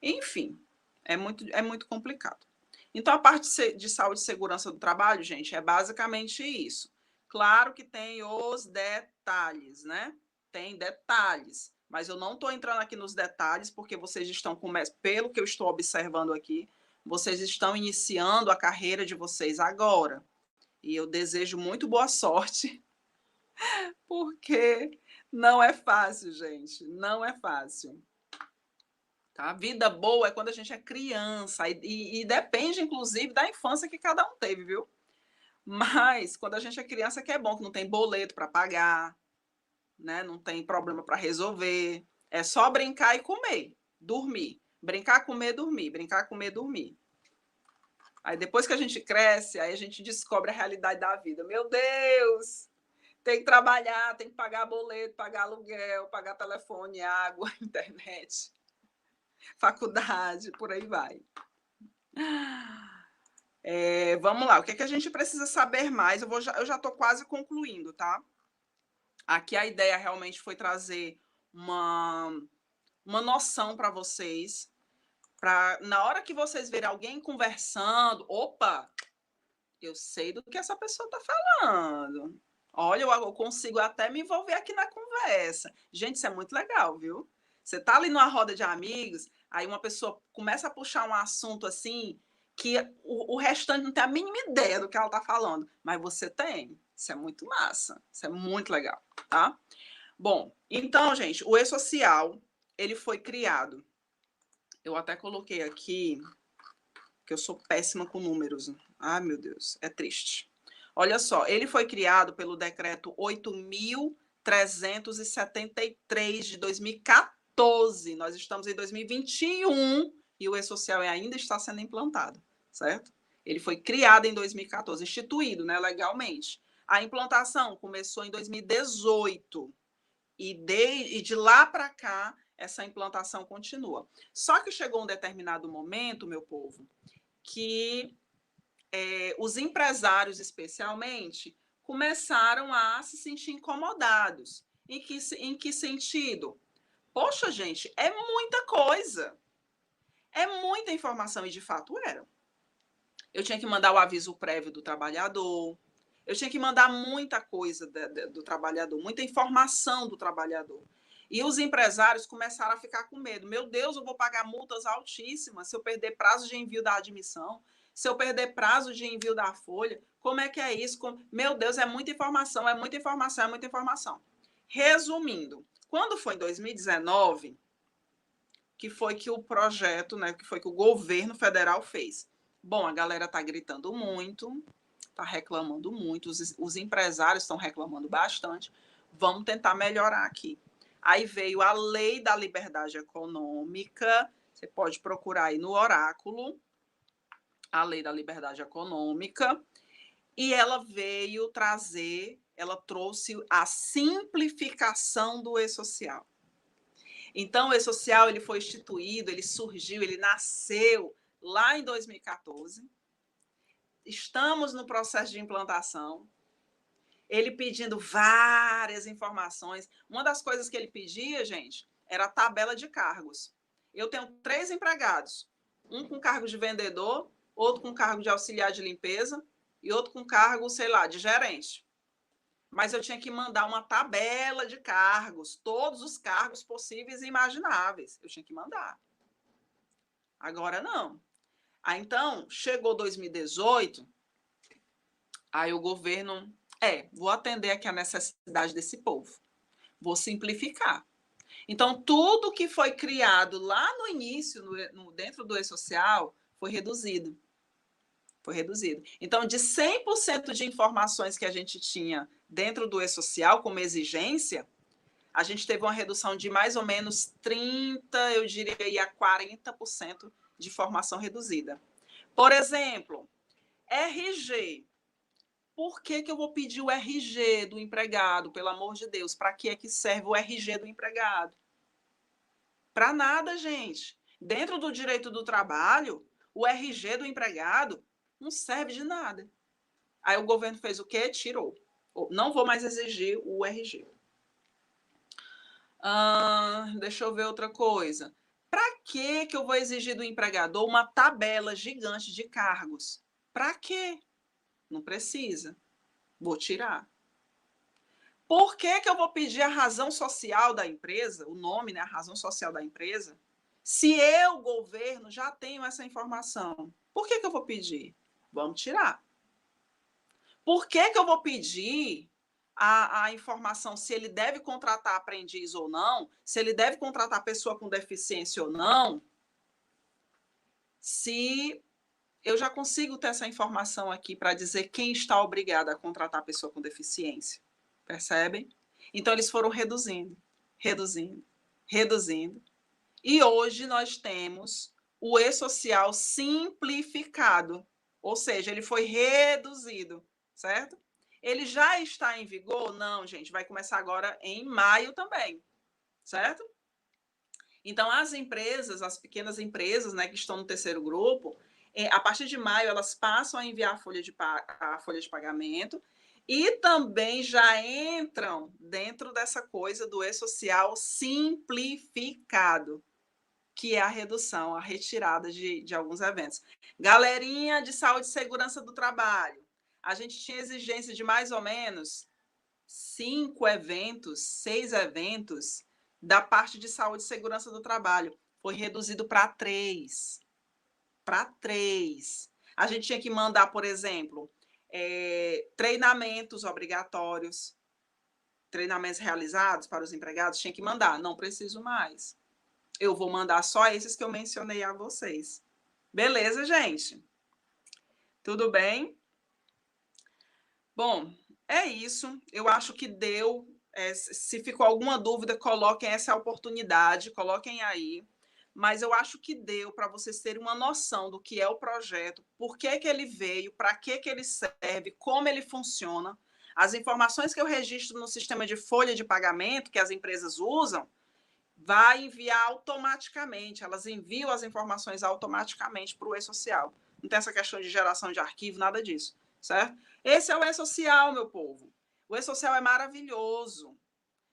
Enfim, é muito complicado. Então, a parte de saúde e segurança do trabalho, gente, é basicamente isso. Claro que tem os detalhes, né? Tem detalhes, mas eu não estou entrando aqui nos detalhes porque vocês estão, pelo que eu estou observando aqui, vocês estão iniciando a carreira de vocês agora. E eu desejo muito boa sorte, porque não é fácil, gente, não é fácil. Tá? Vida boa é quando a gente é criança, e depende, inclusive, da infância que cada um teve, viu? Mas quando a gente é criança, que é bom, que não tem boleto para pagar, né? Não tem problema para resolver. É só brincar e comer, dormir. Brincar, comer, dormir. Brincar, comer, dormir. Aí depois que a gente cresce, aí a gente descobre a realidade da vida. Meu Deus! Tem que trabalhar, tem que pagar boleto, pagar aluguel, pagar telefone, água, internet, faculdade, por aí vai. Vamos lá, o que a gente precisa saber mais? Eu já estou quase concluindo, tá? Aqui a ideia realmente foi trazer uma noção para vocês, para na hora que vocês verem alguém conversando, opa, eu sei do que essa pessoa está falando. Olha, eu consigo até me envolver aqui na conversa. Gente, isso é muito legal, viu? Você está ali numa roda de amigos, aí uma pessoa começa a puxar um assunto assim, que o restante não tem a mínima ideia do que ela está falando, mas você tem. Isso é muito massa, isso é muito legal, tá? Bom, então, gente, o E-Social, ele foi criado. Eu até coloquei aqui, que eu sou péssima com números. Ai, meu Deus, é triste. Olha só, ele foi criado pelo decreto 8.373 de 2014. Nós estamos em 2021 e o E-Social ainda está sendo implantado, certo? Ele foi criado em 2014, instituído, né, legalmente. A implantação começou em 2018 e de lá para cá essa implantação continua. Só que chegou um determinado momento, meu povo, que os empresários, especialmente, começaram a se sentir incomodados. Em que sentido? Poxa, gente, é muita coisa. É muita informação, e de fato era. Eu tinha que mandar o aviso prévio do trabalhador, eu tinha que mandar muita coisa do trabalhador, muita informação do trabalhador. E os empresários começaram a ficar com medo. Meu Deus, eu vou pagar multas altíssimas se eu perder prazo de envio da admissão, se eu perder prazo de envio da folha. Como é que é isso? Meu Deus, é muita informação, é muita informação, é muita informação. Resumindo, quando foi em 2019, que foi que o projeto, né, que foi que o governo federal fez? Bom, a galera está gritando muito, está reclamando muito, os empresários estão reclamando bastante, vamos tentar melhorar aqui. Aí veio a Lei da Liberdade Econômica, você pode procurar aí no Oráculo, a Lei da Liberdade Econômica, e ela veio trazer, ela trouxe a simplificação do e-social. Então, o e-social ele foi instituído, ele surgiu, ele nasceu lá em 2014. Estamos no processo de implantação. Ele pedindo várias informações. Uma das coisas que ele pedia, gente, era a tabela de cargos. Eu tenho 3 empregados, um com cargo de vendedor, outro com cargo de auxiliar de limpeza e outro com cargo, sei lá, de gerente. Mas eu tinha que mandar uma tabela de cargos, todos os cargos possíveis e imagináveis. Eu tinha que mandar. Agora não. Aí, então, chegou 2018, aí o governo, vou atender aqui a necessidade desse povo. Vou simplificar. Então, tudo que foi criado lá no início, dentro do e-social, foi reduzido. Foi reduzido. Então, de 100% de informações que a gente tinha dentro do e-social como exigência, a gente teve uma redução de mais ou menos 30%, eu diria aí a 40% de informação reduzida. Por exemplo, RG. Por que eu vou pedir o RG do empregado, pelo amor de Deus? Para que é que serve o RG do empregado? Para nada, gente. Dentro do direito do trabalho, o RG do empregado não serve de nada. Aí o governo fez o quê? Tirou. Não vou mais exigir o RG. Deixa eu ver outra coisa. Para que eu vou exigir do empregador uma tabela gigante de cargos? Para quê? Não precisa. Vou tirar. Por que eu vou pedir a razão social da empresa, o nome, né, a razão social da empresa, se eu, governo, já tenho essa informação? Por que eu vou pedir? Vamos tirar. Por que eu vou pedir a informação se ele deve contratar aprendiz ou não, se ele deve contratar pessoa com deficiência ou não, se eu já consigo ter essa informação aqui para dizer quem está obrigado a contratar pessoa com deficiência? Percebem? Então, eles foram reduzindo, reduzindo, reduzindo. E hoje nós temos o e-social simplificado, ou seja, ele foi reduzido, certo? Ele já está em vigor? Não, gente, vai começar agora em maio também, certo? Então, as empresas, as pequenas empresas, né, que estão no terceiro grupo, a partir de maio, elas passam a enviar a folha de pagamento e também já entram dentro dessa coisa do e-social simplificado, que é a redução, a retirada de alguns eventos. Galerinha de saúde e segurança do trabalho, a gente tinha exigência de mais ou menos 5 eventos, 6 eventos da parte de saúde e segurança do trabalho. Foi reduzido para 3. Para 3. A gente tinha que mandar, por exemplo, treinamentos obrigatórios, treinamentos realizados para os empregados, tinha que mandar. Não preciso mais. Eu vou mandar só esses que eu mencionei a vocês. Beleza, gente? Tudo bem? Bom, é isso. Eu acho que deu. Se ficou alguma dúvida, coloquem essa oportunidade, coloquem aí. Mas eu acho que deu para vocês terem uma noção do que é o projeto, por que ele veio, para que ele serve, como ele funciona. As informações que eu registro no sistema de folha de pagamento que as empresas usam, vai enviar automaticamente, elas enviam as informações automaticamente para o e-social. Não tem essa questão de geração de arquivo, nada disso, certo? Esse é o e-social, meu povo. O e-social é maravilhoso.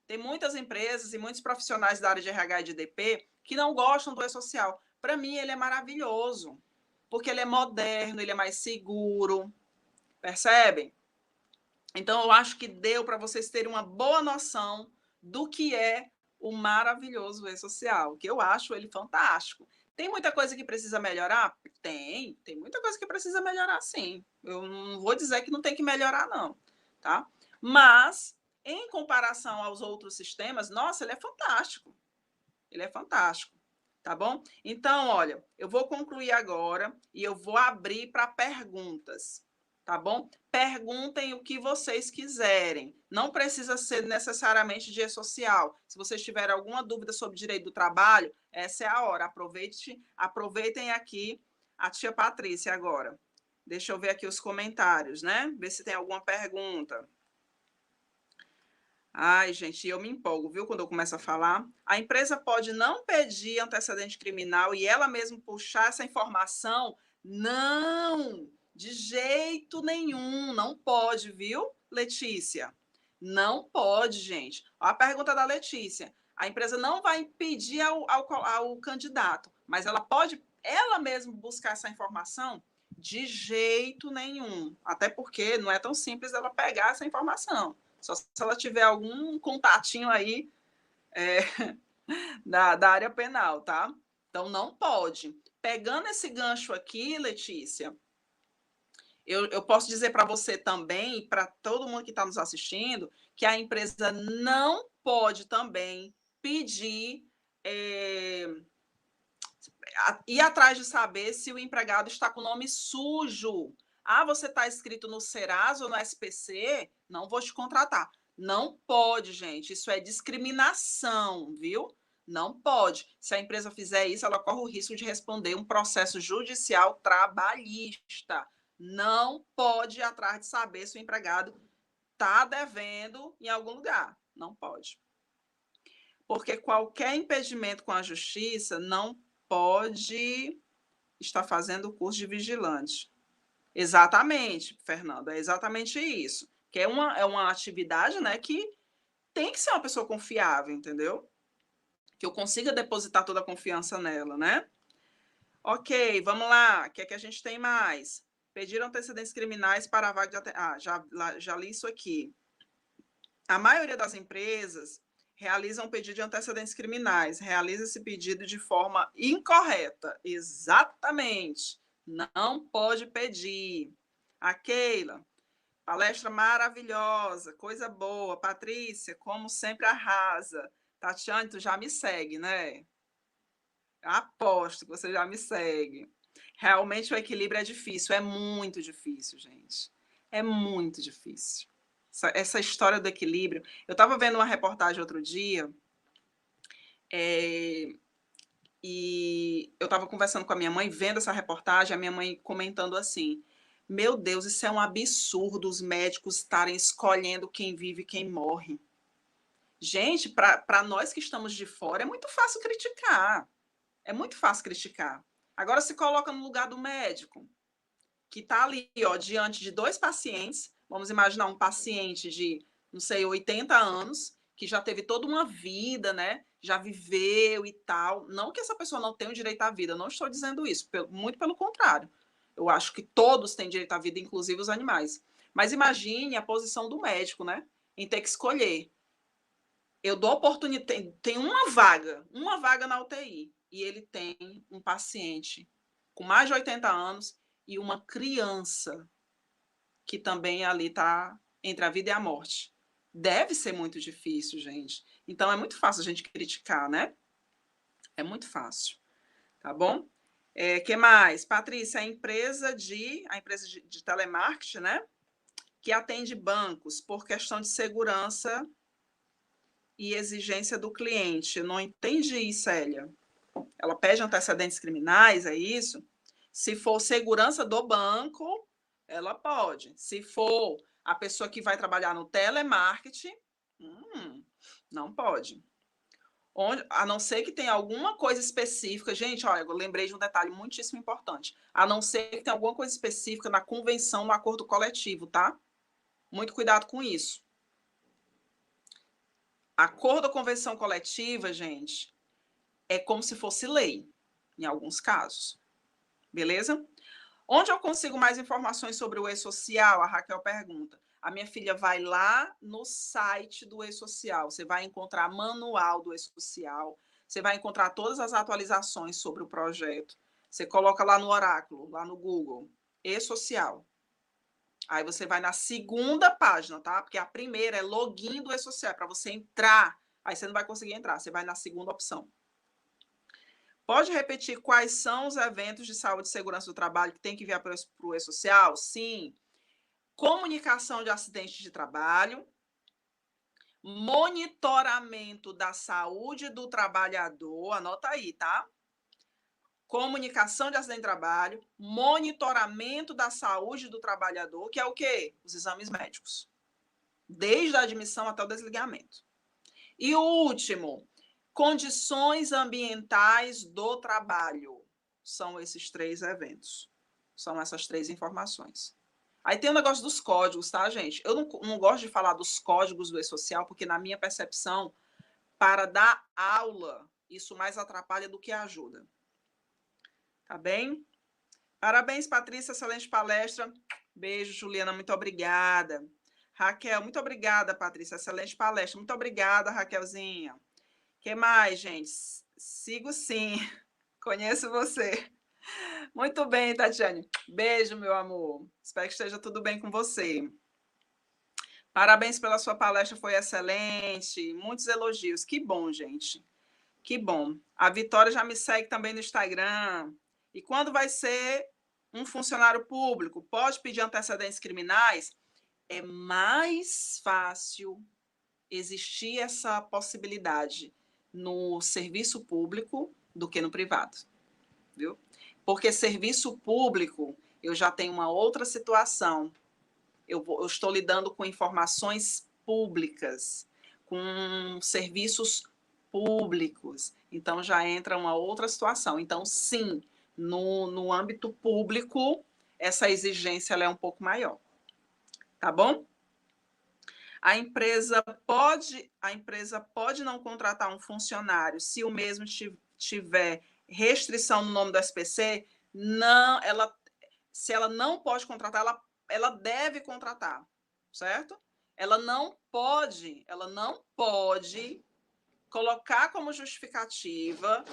Tem muitas empresas e muitos profissionais da área de RH e de DP que não gostam do e-social. Para mim, ele é maravilhoso, porque ele é moderno, ele é mais seguro, percebem? Então, eu acho que deu para vocês terem uma boa noção do que é o maravilhoso e-social, que eu acho ele fantástico. Tem muita coisa que precisa melhorar? Tem muita coisa que precisa melhorar, sim. Eu não vou dizer que não tem que melhorar, não, tá? Mas, em comparação aos outros sistemas, nossa, ele é fantástico. Ele é fantástico, Tá bom? Então, olha, eu vou concluir agora e eu vou abrir para perguntas, tá bom? Perguntem o que vocês quiserem. Não precisa ser necessariamente de E-Social. Se vocês tiverem alguma dúvida sobre direito do trabalho, essa é a hora. Aproveitem aqui a tia Patrícia agora. Deixa eu ver aqui os comentários, né? Ver se tem alguma pergunta. Ai, gente, eu me empolgo, viu, quando eu começo a falar. A empresa pode não pedir antecedente criminal e ela mesma puxar essa informação? Não, de jeito nenhum, não pode, viu, Letícia? Não pode, gente. Ó, a pergunta da Letícia. A empresa não vai impedir ao candidato, mas ela pode ela mesma buscar essa informação? De jeito nenhum. Até porque não é tão simples ela pegar essa informação. Só se ela tiver algum contatinho aí da área penal, tá? Então, não pode. Pegando esse gancho aqui, Letícia, eu posso dizer para você também, para todo mundo que está nos assistindo, que a empresa não pode também pedir ir atrás de saber se o empregado está com o nome sujo. Ah, você está inscrito no Serasa ou no SPC? Não vou te contratar. Não pode, gente. Isso é discriminação, viu? Não pode. Se a empresa fizer isso, ela corre o risco de responder um processo judicial trabalhista. Não pode ir atrás de saber se o empregado está devendo em algum lugar. Não pode. Porque qualquer impedimento com a justiça não pode estar fazendo o curso de vigilante. Exatamente, Fernanda, é exatamente isso. Que é uma atividade, né, que tem que ser uma pessoa confiável, entendeu? Que eu consiga depositar toda a confiança nela, né? Ok, vamos lá. O que é que a gente tem mais? Pediram antecedentes criminais para a vaga de... já li isso aqui. A maioria das empresas realiza um pedido de antecedentes criminais, realiza esse pedido de forma incorreta. Exatamente. Não pode pedir. A Keila, palestra maravilhosa, coisa boa. Patrícia, como sempre, arrasa. Tatiane, tu já me segue, né? Aposto que você já me segue. Realmente o equilíbrio é difícil, é muito difícil, gente. É muito difícil. Essa história do equilíbrio. Eu estava vendo uma reportagem outro dia, e eu estava conversando com a minha mãe, vendo essa reportagem, a minha mãe comentando assim: meu Deus, isso é um absurdo os médicos estarem escolhendo quem vive e quem morre. Gente, para nós que estamos de fora, é muito fácil criticar. É muito fácil criticar. Agora se coloca no lugar do médico, que está ali, ó, diante de dois pacientes. Vamos imaginar um paciente de, não sei, 80 anos, que já teve toda uma vida, né? Já viveu e tal. Não que essa pessoa não tenha o direito à vida, não estou dizendo isso, muito pelo contrário. Eu acho que todos têm direito à vida, inclusive os animais. Mas imagine a posição do médico, né? Em ter que escolher. Eu dou oportunidade, tem uma vaga na UTI, e ele tem um paciente com mais de 80 anos e uma criança que também ali está entre a vida e a morte. Deve ser muito difícil, gente. Então, é muito fácil a gente criticar, né? É muito fácil, tá bom? Que mais? Patrícia, a empresa de telemarketing, né? Que atende bancos por questão de segurança e exigência do cliente. Eu não entendi, Célia. Ela pede antecedentes criminais, é isso? Se for segurança do banco, ela pode. Se for a pessoa que vai trabalhar no telemarketing, não pode. A não ser que tenha alguma coisa específica. Gente, olha, eu lembrei de um detalhe muitíssimo importante. A não ser que tenha alguma coisa específica na convenção, no acordo coletivo, tá? Muito cuidado com isso. Acordo ou convenção coletiva, gente, é como se fosse lei, em alguns casos. Beleza? Onde eu consigo mais informações sobre o E-Social? A Raquel pergunta. A minha filha vai lá no site do E-Social. Você vai encontrar manual do E-Social. Você vai encontrar todas as atualizações sobre o projeto. Você coloca lá no Oráculo, lá no Google, E-Social. Aí você vai na segunda página, tá? Porque a primeira é login do E-Social, para você entrar. Aí você não vai conseguir entrar, você vai na segunda opção. Pode repetir quais são os eventos de saúde e segurança do trabalho que tem que enviar para o E-Social? Sim. Comunicação de acidente de trabalho, monitoramento da saúde do trabalhador, anota aí, tá? Comunicação de acidente de trabalho, monitoramento da saúde do trabalhador, que é o quê? Os exames médicos, desde a admissão até o desligamento. E o último, condições ambientais do trabalho. São esses 3 eventos. São essas 3 informações. Aí tem o negócio dos códigos, tá, gente? Eu não gosto de falar dos códigos do E-Social, porque na minha percepção, para dar aula, isso mais atrapalha do que ajuda. Tá bem? Parabéns, Patrícia, excelente palestra. Beijo, Juliana, muito obrigada. Raquel, muito obrigada, Patrícia, excelente palestra. Muito obrigada, Raquelzinha. O que mais, gente? Sigo sim. Conheço você. Muito bem, Tatiane. Beijo, meu amor. Espero que esteja tudo bem com você. Parabéns pela sua palestra, foi excelente. Muitos elogios. Que bom, gente. Que bom. A Vitória já me segue também no Instagram. E quando vai ser um funcionário público, pode pedir antecedentes criminais? É mais fácil existir essa possibilidade no serviço público do que no privado, viu? Porque serviço público, eu já tenho uma outra situação. Eu estou lidando com informações públicas, com serviços públicos. Então, já entra uma outra situação. Então, sim, no âmbito público, essa exigência ela é um pouco maior. Tá bom? A empresa pode não contratar um funcionário se o mesmo tiver restrição no nome do SPC, não, se ela não pode contratar, ela deve contratar, certo? Ela não pode colocar como justificativa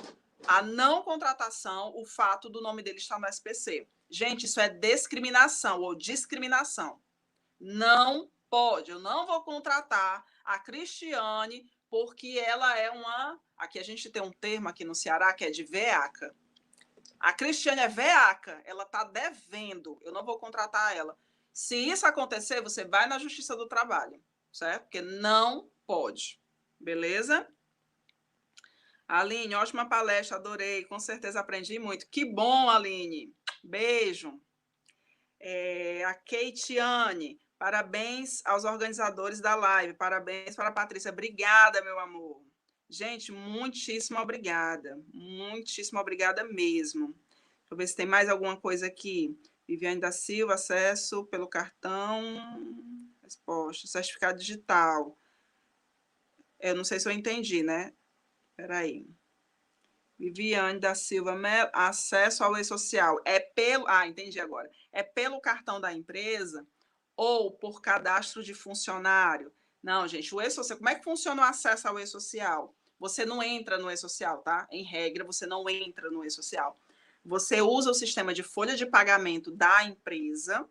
a não contratação o fato do nome dele estar no SPC. Gente, isso é discriminação ou discriminação. Não pode, eu não vou contratar a Cristiane porque ela é uma... Aqui a gente tem um termo aqui no Ceará que é de veaca. A Cristiane é veaca, ela está devendo, eu não vou contratar ela. Se isso acontecer, você vai na Justiça do Trabalho, certo? Porque não pode, beleza? Aline, ótima palestra, adorei, com certeza aprendi muito. Que bom, Aline, beijo. A Keitiane, parabéns aos organizadores da live, parabéns para a Patrícia, obrigada, meu amor. Gente, muitíssimo obrigada mesmo. Deixa eu ver se tem mais alguma coisa aqui. Viviane da Silva, acesso pelo cartão, resposta, certificado digital. Eu não sei se eu entendi, né? Espera aí. Viviane da Silva, acesso ao E-Social. Entendi agora. É pelo cartão da empresa ou por cadastro de funcionário? Não, gente, o E-Social, como é que funciona o acesso ao E-Social? Você não entra no E-Social, tá? Em regra, você não entra no E-Social. Você usa o sistema de folha de pagamento da empresa.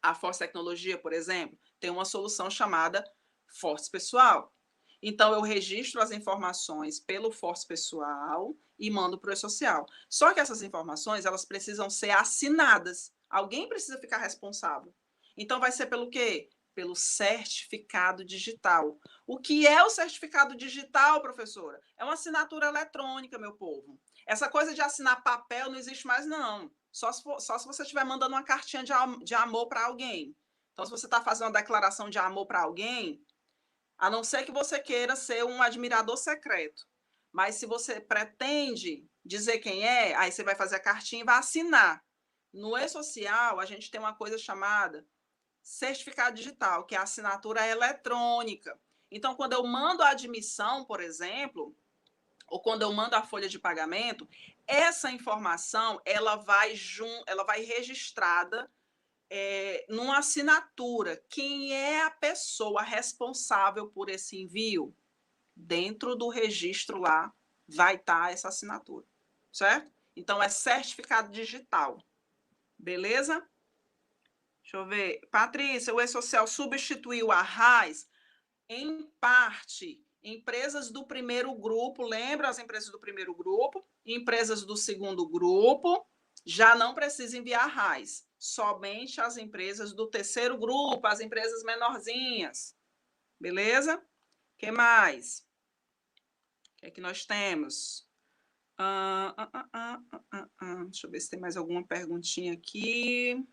A Force Tecnologia, por exemplo, tem uma solução chamada Force Pessoal. Então, eu registro as informações pelo Force Pessoal e mando para o E-Social. Só que essas informações, elas precisam ser assinadas. Alguém precisa ficar responsável. Então, vai ser pelo quê? Pelo certificado digital. O que é o certificado digital, professora? É uma assinatura eletrônica, meu povo. Essa coisa de assinar papel não existe mais, não. Só se você estiver mandando uma cartinha de amor para alguém. Então, se você está fazendo uma declaração de amor para alguém, a não ser que você queira ser um admirador secreto. Mas se você pretende dizer quem é, aí você vai fazer a cartinha e vai assinar. No E-Social, a gente tem uma coisa chamada certificado digital, que é a assinatura eletrônica. Então, quando eu mando a admissão, por exemplo, ou quando eu mando a folha de pagamento, essa informação ela vai registrada numa assinatura. Quem é a pessoa responsável por esse envio? Dentro do registro lá vai estar essa assinatura, certo? Então, é certificado digital. Beleza? Deixa eu ver. Patrícia, o E-Social substituiu a RAIS? Em parte, Empresas do primeiro grupo, lembra as empresas do primeiro grupo? Empresas do segundo grupo já não precisa enviar RAIS. Somente as empresas do terceiro grupo, as empresas menorzinhas. Beleza? O que mais? O que é que nós temos? Deixa eu ver se tem mais alguma perguntinha aqui.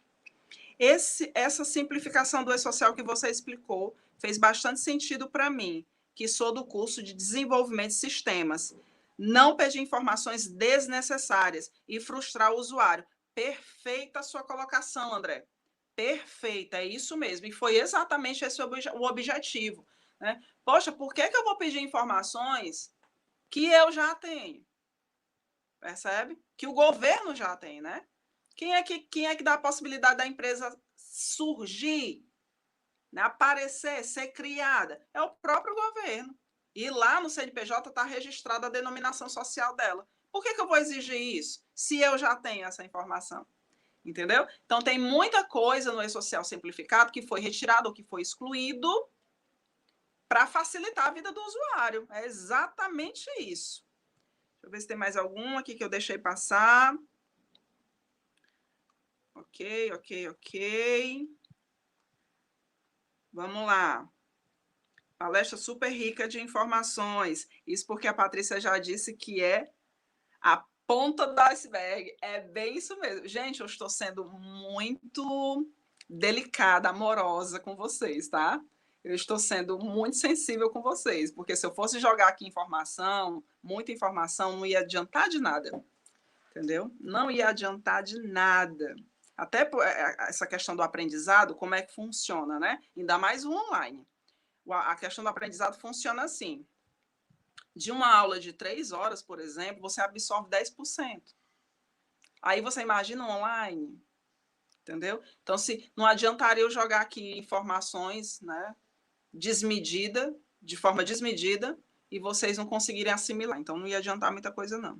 Essa simplificação do e-social que você explicou fez bastante sentido para mim, que sou do curso de desenvolvimento de sistemas. Não pedir informações desnecessárias e frustrar o usuário. Perfeita a sua colocação, André. Perfeita, é isso mesmo. E foi exatamente esse o objetivo. Né? Poxa, por que eu vou pedir informações que eu já tenho? Percebe? Que o governo já tem, né? Quem é que dá a possibilidade da empresa surgir, né? Aparecer, ser criada? É o próprio governo. E lá no CNPJ está registrada a denominação social dela. Por que eu vou exigir isso, se eu já tenho essa informação? Entendeu? Então, tem muita coisa no e-social simplificado que foi retirado ou que foi excluído para facilitar a vida do usuário. É exatamente isso. Deixa eu ver se tem mais algum aqui que eu deixei passar. Ok. Vamos lá. Palestra super rica de informações. Isso porque a Patrícia já disse que é a ponta do iceberg. É bem isso mesmo. Gente, eu estou sendo muito delicada, amorosa com vocês, tá? Eu estou sendo muito sensível com vocês, porque se eu fosse jogar aqui informação, muita informação, não ia adiantar de nada. Entendeu? Não ia adiantar de nada. Até essa questão do aprendizado, como é que funciona, né? Ainda mais o online. A questão do aprendizado funciona assim. De uma aula de 3 horas, por exemplo, você absorve 10%. Aí você imagina online, entendeu? Então, se não adiantaria eu jogar aqui informações, né, de forma desmedida, e vocês não conseguirem assimilar. Então, não ia adiantar muita coisa, não.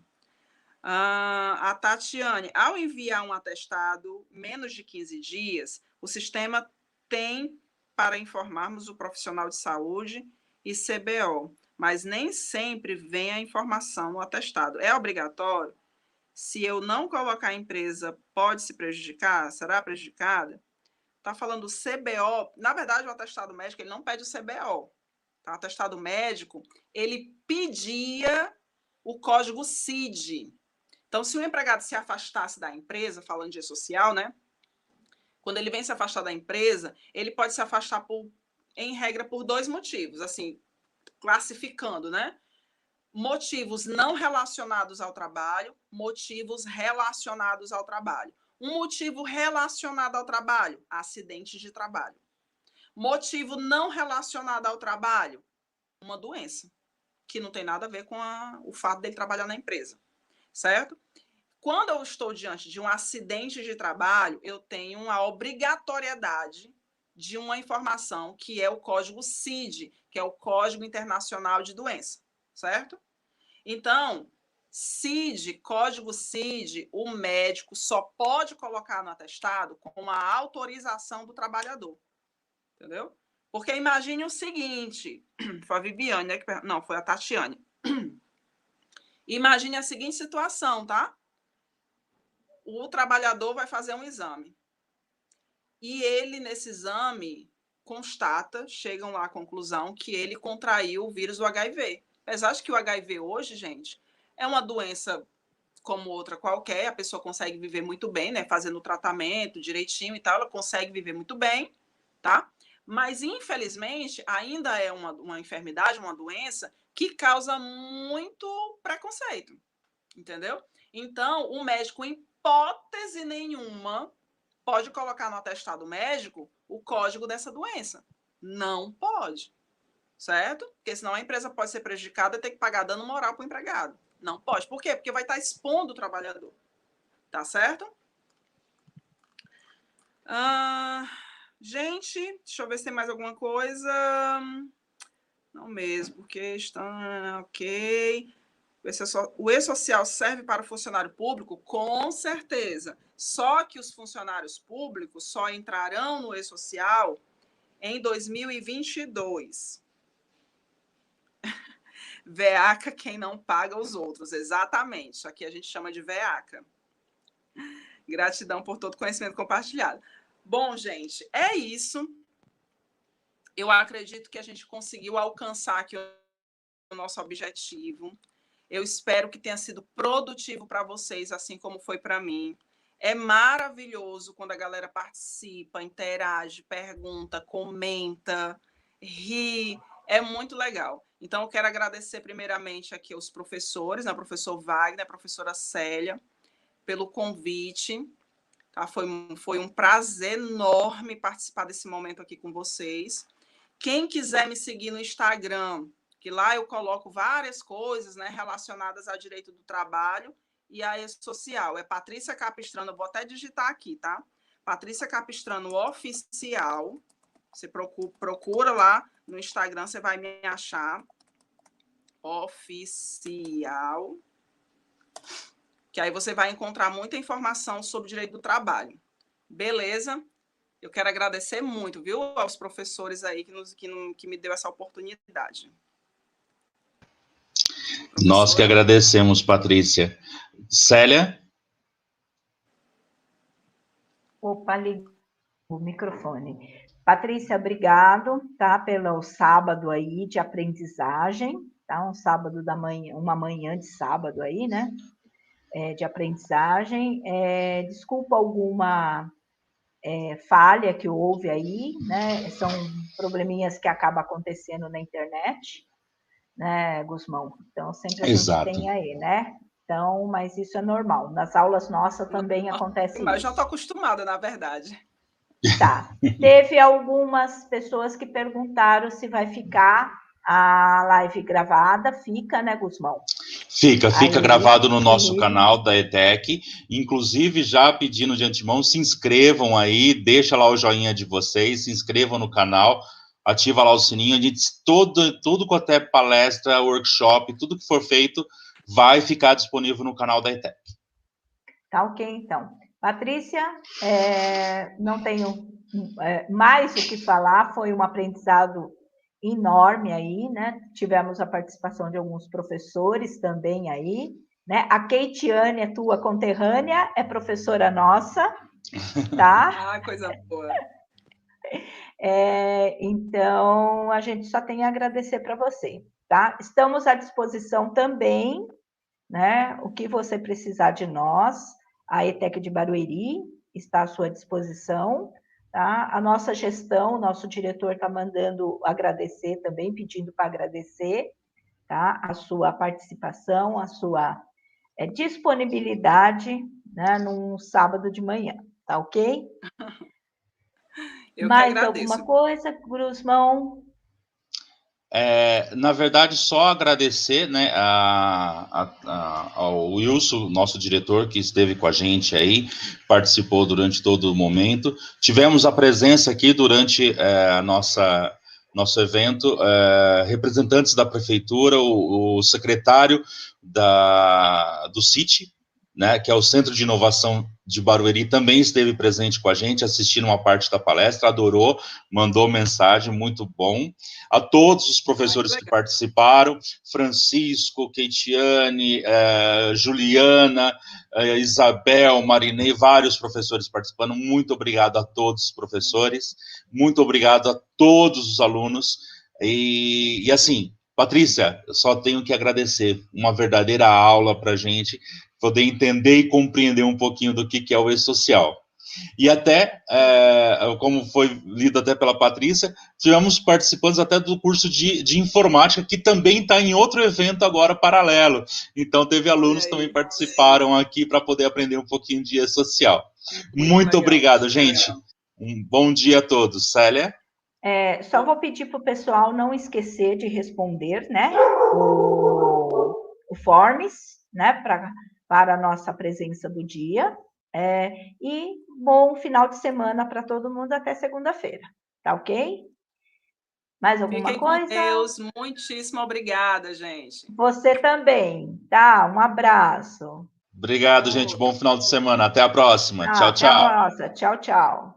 A Tatiane, ao enviar um atestado menos de 15 dias, o sistema tem para informarmos o profissional de saúde e CBO, mas nem sempre vem a informação no atestado. É obrigatório? Se eu não colocar a empresa, pode se prejudicar? Será prejudicada? Está falando CBO. Na verdade, o atestado médico ele não pede o CBO. Tá? O atestado médico ele pedia o código CID. Então, se o empregado se afastasse da empresa, falando de social, né? Quando ele vem se afastar da empresa, ele pode se afastar, em regra, por 2 motivos, assim, classificando, né? Motivos não relacionados ao trabalho, motivos relacionados ao trabalho. Um motivo relacionado ao trabalho, acidente de trabalho. Motivo não relacionado ao trabalho, uma doença, que não tem nada a ver com o fato dele trabalhar na empresa, certo? Quando eu estou diante de um acidente de trabalho, eu tenho a obrigatoriedade de uma informação que é o código CID, que é o Código Internacional de Doença, certo? Então, CID, código CID, o médico só pode colocar no atestado com a autorização do trabalhador, entendeu? Porque imagine o seguinte, foi a Viviane, né? Não, foi a Tatiane. Imagine a seguinte situação, tá? O trabalhador vai fazer um exame. E ele, nesse exame, chegam lá à conclusão que ele contraiu o vírus do HIV. Apesar de que o HIV hoje, gente, é uma doença como outra qualquer, a pessoa consegue viver muito bem, né? Fazendo o tratamento direitinho e tal, ela consegue viver muito bem, tá? Mas, infelizmente, ainda é uma enfermidade, uma doença que causa muito preconceito, entendeu? Então, o médico, em hipótese nenhuma, pode colocar no atestado médico o código dessa doença. Não pode, certo? Porque senão a empresa pode ser prejudicada e ter que pagar dano moral para o empregado. Não pode. Por quê? Porque vai estar expondo o trabalhador. Tá certo? Gente, deixa eu ver se tem mais alguma coisa. Não mesmo, porque está ok. O e-social serve para o funcionário público? Com certeza. Só que os funcionários públicos só entrarão no e-social em 2022. Veaca quem não paga os outros. Exatamente. Isso aqui a gente chama de veaca. Gratidão por todo conhecimento compartilhado. Bom, gente, é isso. Eu acredito que a gente conseguiu alcançar aqui o nosso objetivo. Eu espero que tenha sido produtivo para vocês, assim como foi para mim. É maravilhoso quando a galera participa, interage, pergunta, comenta, ri. É muito legal. Então, eu quero agradecer primeiramente aqui aos professores, né? Professor Wagner, a professora Célia, pelo convite. Tá? Foi um prazer enorme participar desse momento aqui com vocês. Quem quiser me seguir no Instagram, que lá eu coloco várias coisas, né, relacionadas ao direito do trabalho e à rede social. É Patrícia Capistrano, eu vou até digitar aqui, tá? Patrícia Capistrano Oficial. Você procura lá no Instagram, você vai me achar. Oficial. Que aí você vai encontrar muita informação sobre direito do trabalho. Beleza? Eu quero agradecer muito, viu, aos professores aí que me deu essa oportunidade. Nós que agradecemos, Patrícia. Célia? Opa, ligou o microfone. Patrícia, obrigado, tá, pelo sábado aí de aprendizagem, tá, um sábado da manhã, uma manhã de sábado aí, né, de aprendizagem. Desculpa alguma falha que houve aí, né, são probleminhas que acabam acontecendo na internet, né, Gusmão? Então, sempre a gente tem aí, né? Então, mas isso é normal. Nas aulas nossas também acontece isso. Eu já estou acostumada, na verdade. Tá. Teve algumas pessoas que perguntaram se vai ficar a live gravada. Fica, né, Gusmão? Fica aí, gravado no nosso canal da ETEC. Inclusive, já pedindo de antemão, se inscrevam aí, deixa lá o joinha de vocês, se inscrevam no canal, ativa lá o sininho. A gente, tudo quanto é palestra, workshop, tudo que for feito, vai ficar disponível no canal da ETEC. Tá ok, então. Patrícia, não tenho mais o que falar, foi um aprendizado enorme aí, né? Tivemos a participação de alguns professores também aí, né? A Keitiane é tua conterrânea, é professora nossa, tá? Ah, coisa boa. Então, a gente só tem a agradecer para você, tá? Estamos à disposição também, né? O que você precisar de nós, a ETEC de Barueri está à sua disposição, tá? A nossa gestão, nosso diretor está mandando agradecer também, pedindo para agradecer, tá? A sua participação, a sua disponibilidade, né? Num sábado de manhã, tá ok? Eu mais alguma coisa, Gusmão? Na verdade, só agradecer, né, ao Wilson, nosso diretor, que esteve com a gente aí, participou durante todo o momento. Tivemos a presença aqui durante nosso evento, representantes da prefeitura, o secretário do CIT, né, que é o Centro de Inovação de Barueri, também esteve presente com a gente, assistindo uma parte da palestra, adorou, mandou mensagem, muito bom. A todos os professores que participaram, Francisco, Keitiane, Juliana, Isabel, Marinei, vários professores participando, muito obrigado a todos os professores, muito obrigado a todos os alunos, e assim, Patrícia, eu só tenho que agradecer, uma verdadeira aula para a gente, poder entender e compreender um pouquinho do que é o e-social. E até, como foi lido até pela Patrícia, tivemos participantes até do curso de informática, que também está em outro evento agora paralelo. Então, teve alunos que também participaram aqui para poder aprender um pouquinho de e-social. Muito obrigado, gente. Um bom dia a todos. Célia? Só vou pedir para o pessoal não esquecer de responder, né, o Forms, né, para a nossa presença do dia. E bom final de semana para todo mundo até segunda-feira, tá ok? Mais alguma coisa? Com Deus, muitíssimo obrigada, gente. Você também, tá? Um abraço. Obrigado, gente. Bom final de semana. Até a próxima. Tchau, tchau. Até a próxima. Tchau, tchau.